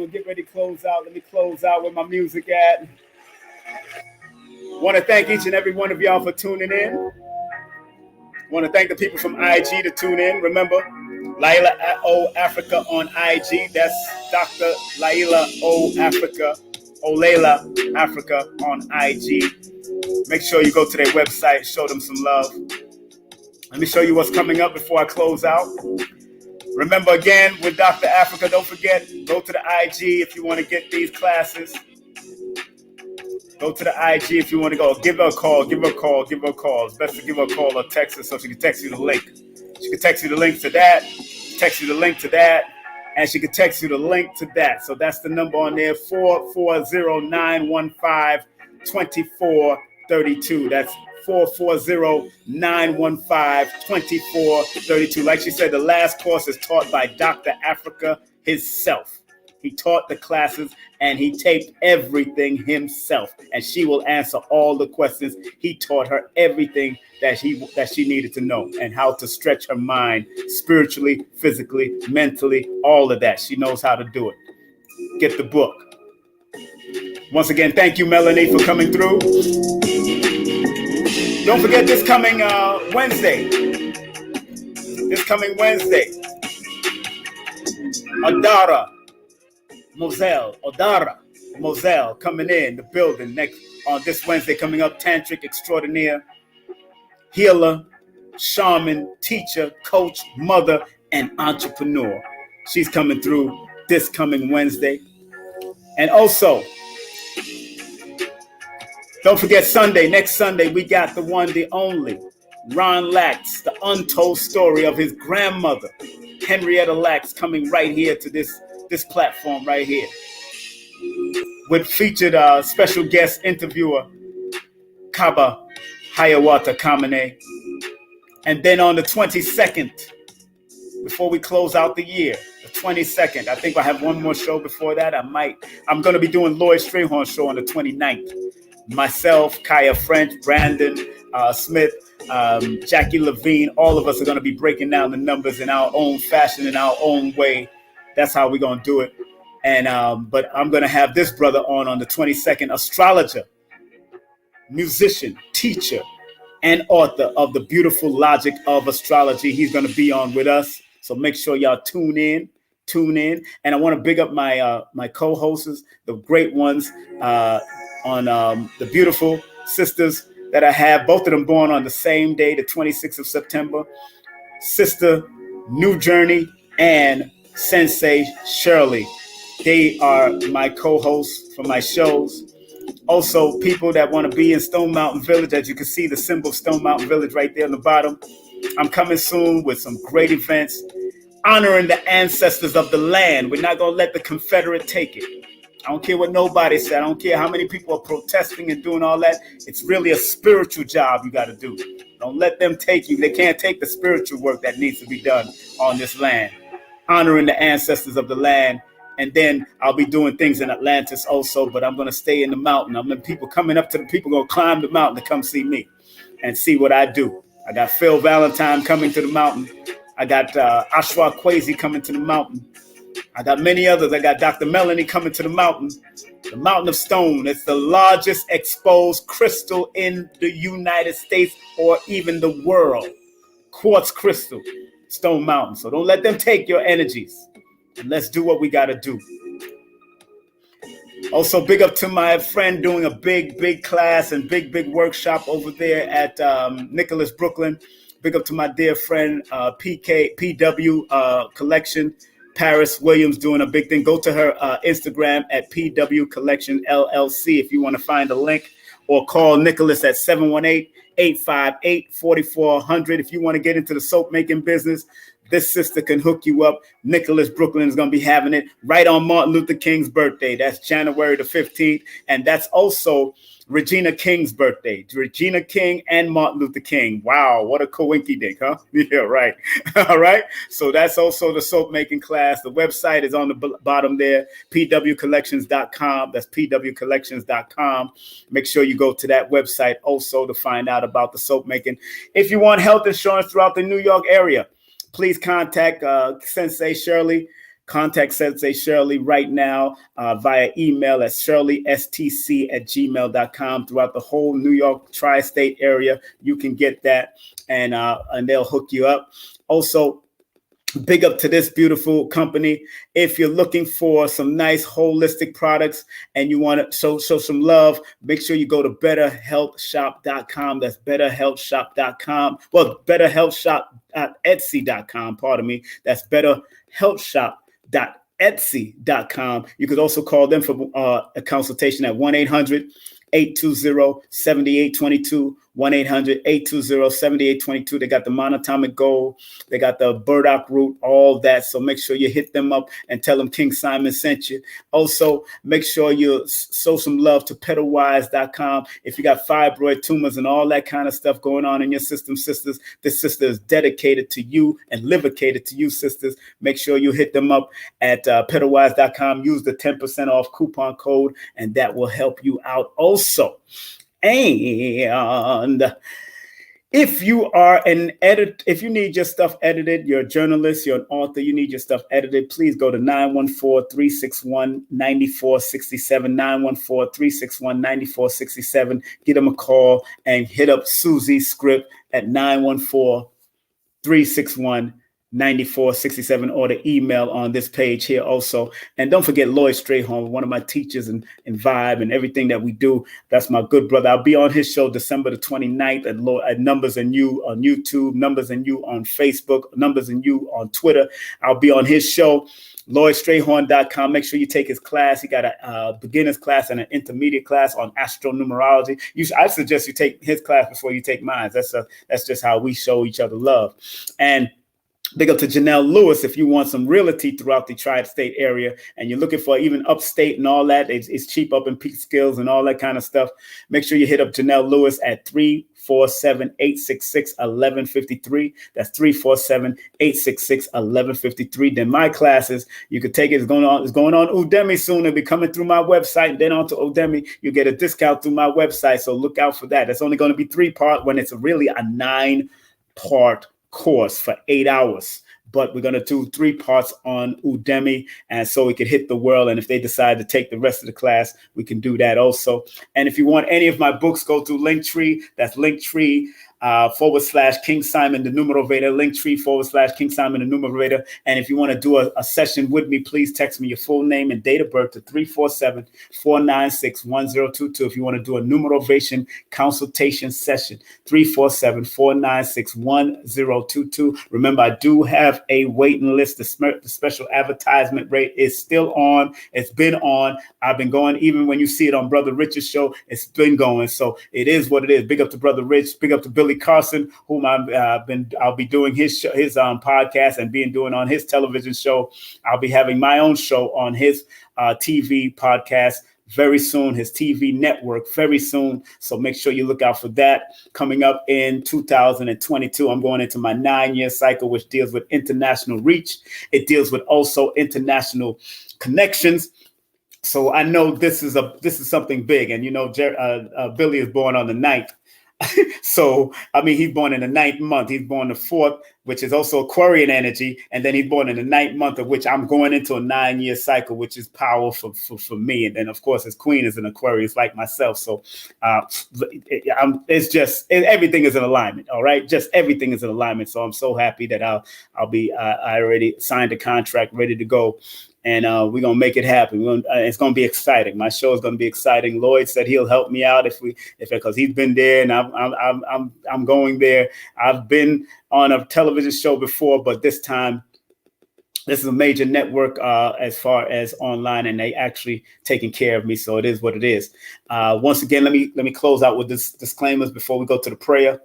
me close out with my music at. Want to thank each and every one of y'all for tuning in. Want to thank the people from IG to tune in. Remember, Llaila Afrika on IG. That's Dr. Llaila Afrika on IG. Make sure you go to their website, show them some love. Let me show you what's coming up before I close out. Remember, again, with Dr. Afrika, don't forget, go to the IG if you want to get these classes. Go to the IG if you want to go. Give her a call. It's best to give her a call or text her so she can text you the link. She can text you the link to that, text you the link to that, and she can text you the link to that. So that's the number on there, 440-915-2432. That's 440-915-2432. Like she said, the last course is taught by Dr. Afrika himself. He taught the classes and he taped everything himself. And she will answer all the questions. He taught her everything that she needed to know and how to stretch her mind spiritually, physically, mentally, all of that. She knows how to do it. Get the book. Once again, thank you, Melanie, for coming through. Don't forget this coming Wednesday. Odara Moselle coming in the building next on this Wednesday coming up. Tantric extraordinaire, healer, shaman, teacher, coach, mother, and entrepreneur. She's coming through this coming Wednesday. And also, don't forget next Sunday, we got the one, the only, Ron Lax, the untold story of his grandmother, Henrietta Lax, coming right here to this platform right here. With featured special guest interviewer, Kaba Hayawata Kamene. And then on the 22nd, before we close out the year, the 22nd, I think I have one more show before that. I'm going to be doing Lloyd Strayhorn show on the 29th. myself, Kaya French, Brandon Smith, Jackie Levine, all of us are going to be breaking down the numbers in our own fashion, in our own way. That's how we're going to do it. And but I'm going to have this brother on the 22nd, astrologer, musician, teacher, and author of The Beautiful Logic of Astrology. He's going to be on with us. So make sure y'all tune in. And I want to big up my my co-hosts, the great ones on the beautiful sisters that I have, both of them born on the same day, the 26th of September, Sister Nujurney and Sensei Sherly. They are my co-hosts for my shows. Also, people that want to be in Stone Mountain Village, as you can see the symbol of Stone Mountain Village right there on the bottom. I'm coming soon with some great events, honoring the ancestors of the land. We're not going to let the Confederate take it. I don't care what nobody said. I don't care how many people are protesting and doing all that. It's really a spiritual job you got to do. Don't let them take you. They can't take the spiritual work that needs to be done on this land. Honoring the ancestors of the land. And then I'll be doing things in Atlantis also, but I'm going to stay in the mountain. I'm going to people coming up to the people going to climb the mountain to come see me and see what I do. I got Phil Valentine coming to the mountain. I got Ashwa Kwesi coming to the mountain. I got many others. I got Dr. Melanie coming to the mountain of stone. It's the largest exposed crystal in the United States or even the world. Quartz crystal, Stone Mountain. So don't let them take your energies. And let's do what we got to do. Also, big up to my friend doing a big class and big workshop over there at Nicholas, Brooklyn. Big up to my dear friend PW Collection. Paris Williams doing a big thing. Go to her Instagram at PW Collection LLC if you want to find a link, or call Nicholas at 718-858-4400 if you want to get into the soap making business. This sister can hook you up. Nicholas Brooklyn is going to be having it right on Martin Luther King's birthday. That's January the 15th. And that's also Regina King's birthday. Regina King and Martin Luther King. Wow, what a coinky-dink, huh? Yeah, right. All right. So that's also the soap making class. The website is on the bottom there, pwcollections.com. That's pwcollections.com. Make sure you go to that website also to find out about the soap making. If you want health insurance throughout the New York area, please contact Sensei Sherly. Contact Sensei Sherly right now via email at sherlystc@gmail.com. Throughout the whole New York tri-state area, you can get that, and they'll hook you up. Also, big up to this beautiful company. If you're looking for some nice holistic products and you want to show some love, make sure you go to betterhealthshop.com. That's betterhealthshop.com. Well, betterhealthshop.etsy.com. Pardon me. That's betterhealthshop.etsy.com. You could also call them for a consultation at 1-800-820-7822. 1-800-820-7822. They got the monatomic gold. They got the burdock root, all that. So make sure you hit them up and tell them King Simon sent you. Also, make sure you show some love to petalwise.com. If you got fibroid tumors and all that kind of stuff going on in your system, sisters, this sister is dedicated to you and livicated to you, sisters. Make sure you hit them up at petalwise.com. Use the 10% off coupon code, and that will help you out also. And if you are an if you need your stuff edited, you're a journalist, you're an author, you need your stuff edited, please go to 914-361-9467, 914-361-9467. Get them a call and hit up Suzie Script at 914-361-9467, or the email on this page here also. And don't forget Lloyd Strayhorn, one of my teachers in Vibe and everything that we do. That's my good brother. I'll be on his show December the 29th at Numbers and You on YouTube, Numbers and You on Facebook, Numbers and You on Twitter. I'll be on his show, LloydStrayhorn.com. Make sure you take his class. He got a beginner's class and an intermediate class on astronumerology. I suggest you take his class before you take mine. That's just how we show each other love. And big up to Janelle Lewis. If you want some realty throughout the tri-state area and you're looking for even upstate and all that, it's cheap up in Peak Skills and all that kind of stuff. Make sure you hit up Janelle Lewis at 347-866-1153. That's 347-866-1153. Then my classes, you could take it. It's going on Udemy soon. It'll be coming through my website. And then onto Udemy, you get a discount through my website. So look out for that. It's only going to be 3-part when it's really a 9-part course for 8 hours. But we're going to do 3 parts on Udemy, and so we could hit the world. And if they decide to take the rest of the class, we can do that also. And if you want any of my books, go to Linktree. That's Linktree /King Simon the Numerovator, Linktree /King Simon the Numerovator. And if you want to do a session with me, please text me your full name and date of birth to 347-496-1022. If you want to do a Numerovation consultation session, 347-496-1022. Remember, I do have a waiting list. The special advertisement rate is still on. It's been on. I've been going, even when you see it on Brother Rich's show, it's been going. So it is what it is. Big up to Brother Rich. Big up to Billy Carson, whom I'll be doing his podcast and doing on his television show. I'll be having my own show on his TV podcast very soon, his TV network very soon. So make sure you look out for that. Coming up in 2022, I'm going into my 9-year cycle, which deals with international reach. It deals with also international connections. So I know this is something big. And, you know, Billy is born on the 9th. So, I mean, he's born in the 9th month. He's born the 4th, which is also Aquarian energy. And then he's born in the 9th month, of which I'm going into a 9-year cycle, which is powerful for me. And then, of course, his queen is an Aquarius like myself. So everything is in alignment. All right. Just everything is in alignment. So I'm so happy that I already signed a contract, ready to go. And we're going to make it happen. It's going to be exciting. My show is going to be exciting. Lloyd said he'll help me out because he's been there and I'm going there. I've been on a television show before, but this time, this is a major network as far as online, and they actually taking care of me. So it is what it is. Once again, let me close out with this disclaimers before we go to the prayer.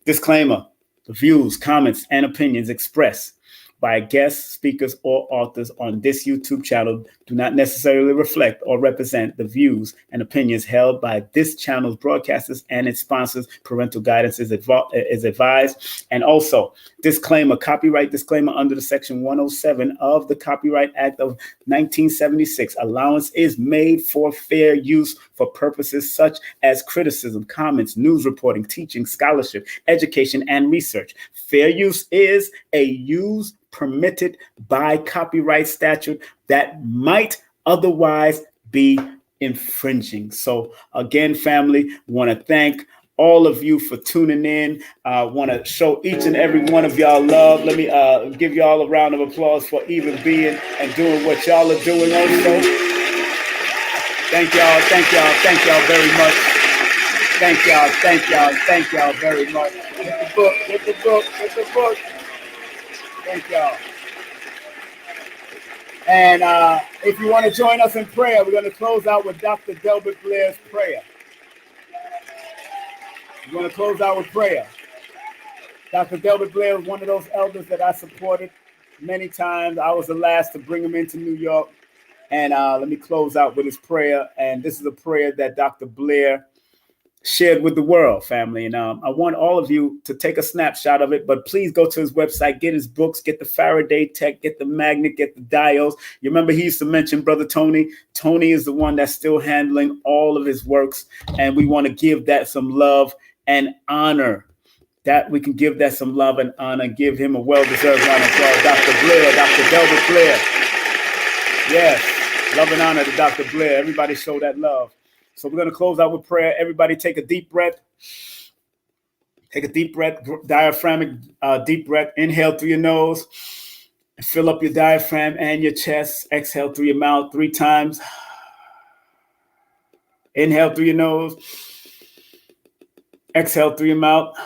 Disclaimer: the views, comments, and opinions expressed by guests, speakers, or authors on this YouTube channel do not necessarily reflect or represent the views and opinions held by this channel's broadcasters and its sponsors. Parental guidance is advised. And also, disclaimer, copyright disclaimer under the Section 107 of the Copyright Act of 1976. Allowance is made for fair use for purposes such as criticism, comments, news reporting, teaching, scholarship, education, and research. Fair use is a use permitted by copyright statute that might otherwise be infringing. So again, family, want to thank all of you for tuning in. I want to show each and every one of y'all love. Let me give y'all a round of applause for even being and doing what y'all are doing also. Thank y'all very much. Thank y'all very much. Get the book. Thank y'all. And if you want to join us in prayer, we're going to close out with Dr. Delbert Blair's prayer. We're going to close out with prayer. Dr. Delbert Blair was one of those elders that I supported many times. I was the last to bring him into New York. And let me close out with his prayer. And this is a prayer that Dr. Blair shared with the world, family. And I want all of you to take a snapshot of it, but please go to his website, get his books, get the Faraday tech, get the magnet, get the diodes. You remember he used to mention Brother Tony. Tony is the one that's still handling all of his works. And we want to give that some love and honor. That we can give that some love and honor, give him a well-deserved honor called Dr. Blair, Dr. Delbert Blair. Yes, love and honor to Dr. Blair. Everybody show that love. So we're going to close out with prayer. Everybody take a deep breath. Take a deep breath, diaphragmatic deep breath. Inhale through your nose and fill up your diaphragm and your chest. Exhale through your mouth 3 times. Inhale through your nose. Exhale through your mouth.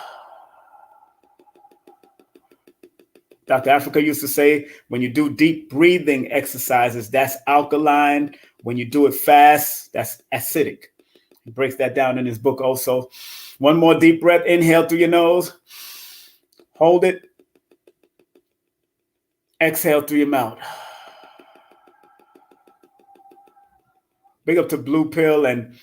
Dr. Afrika used to say, when you do deep breathing exercises, that's alkaline. When you do it fast, that's acidic. He breaks that down in his book also. One more deep breath. Inhale through your nose. Hold it. Exhale through your mouth. Big up to Blue Pill and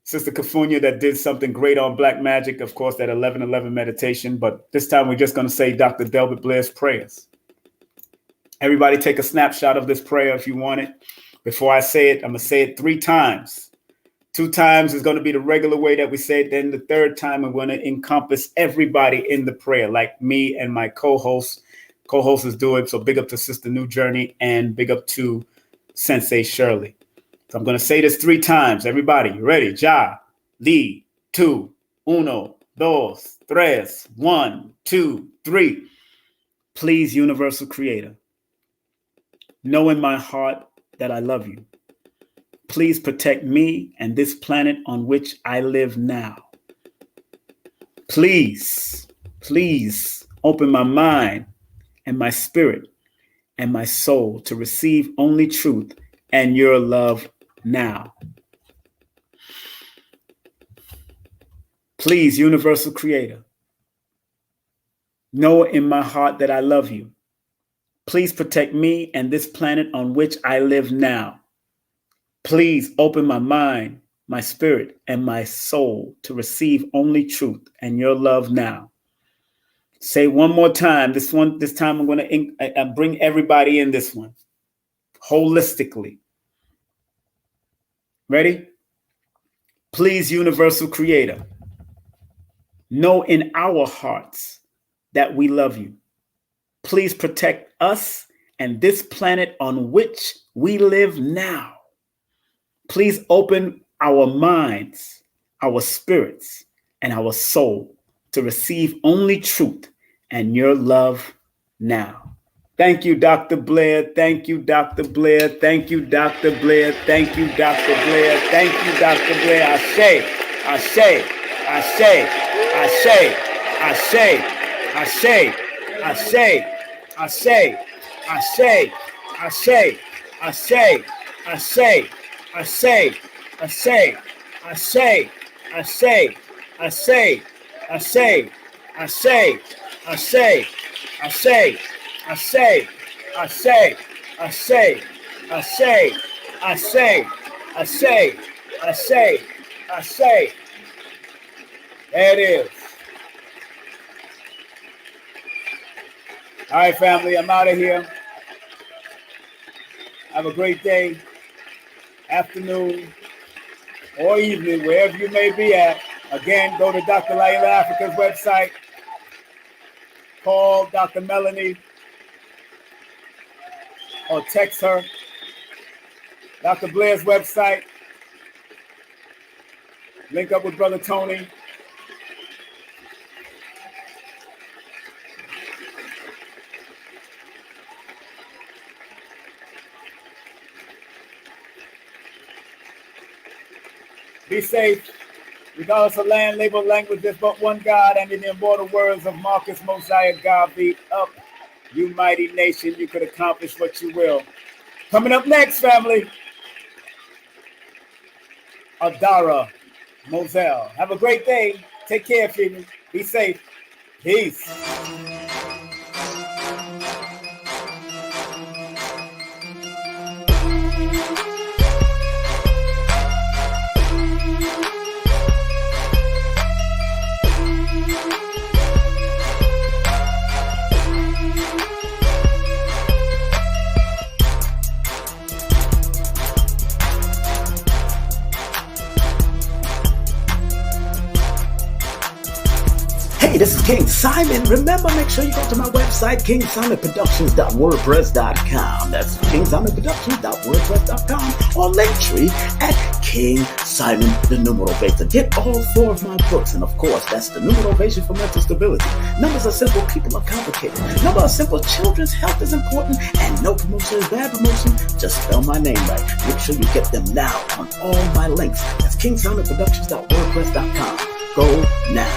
Sister Kafunya that did something great on Black Magic, of course, that 11:11 meditation. But this time we're just going to say Dr. Delbert Blair's prayers. Everybody take a snapshot of this prayer if you want it. Before I say it, I'm going to say it 3 times. 2 times is going to be the regular way that we say it. Then the 3rd time, I'm going to encompass everybody in the prayer, like me and my co-host. Co-host is doing. So big up to Sister Nujurney and big up to Sensei Sherly. So I'm going to say this 3 times. Everybody, you ready? Ja, li, 2, 1, 2, 3. 1, 2, 3. Please, Universal Creator, know in my heart that I love you. Please protect me and this planet on which I live now. Please, please open my mind and my spirit and my soul to receive only truth and your love now. Please, Universal Creator, know in my heart that I love you. Please protect me and this planet on which I live now. Please open my mind, my spirit, and my soul to receive only truth and your love now. Say one more time. This time I'm going to bring everybody in this one holistically. Ready? Please, Universal Creator, know in our hearts that we love you. Please protect us and this planet on which we live now. Please open our minds, our spirits, and our soul to receive only truth and your love now. Thank you, Dr. Blair. Thank you, Dr. Blair. Thank you, Dr. Blair. Thank you, Dr. Blair. Thank you, Dr. Blair. Ashe, ashe, ashe, ashe, ashe, ashe, ashe, ashe, ashe, ashe, ashe, ashe. I say, I say, I say, I say, I say, I say, I say, I say, I say, I say, I say, I say, I say, I say, I say, I say, I say. There it is. All right, family, I'm out of here. Have a great day, afternoon, or evening, wherever you may be at. Again, go to Dr. Llaila Afrika's website. Call Dr. Melanie or text her. Dr. Blair's website. Link up with Brother Tony. Be safe. Regardless of land, label, language, there's but one God, and in the immortal words of Marcus Mosiah Garvey, up, you mighty nation, you could accomplish what you will. Coming up next, family, Adara Moselle. Have a great day. Take care, people. Be safe. Peace. This is King Simon. Remember, make sure you go to my website, KingSimonPresents.wordpress.com. That's KingSimonPresents.wordpress.com, or Linktree at King Simon the Numerovation. Get all 4 of my books, and of course, that's the Numerovation for Mental Stability. Numbers are simple, people are complicated. Numbers are simple, children's health is important, and no promotion is bad promotion. Just spell my name right. Make sure you get them now on all my links. That's KingSimonPresents.wordpress.com. Go now.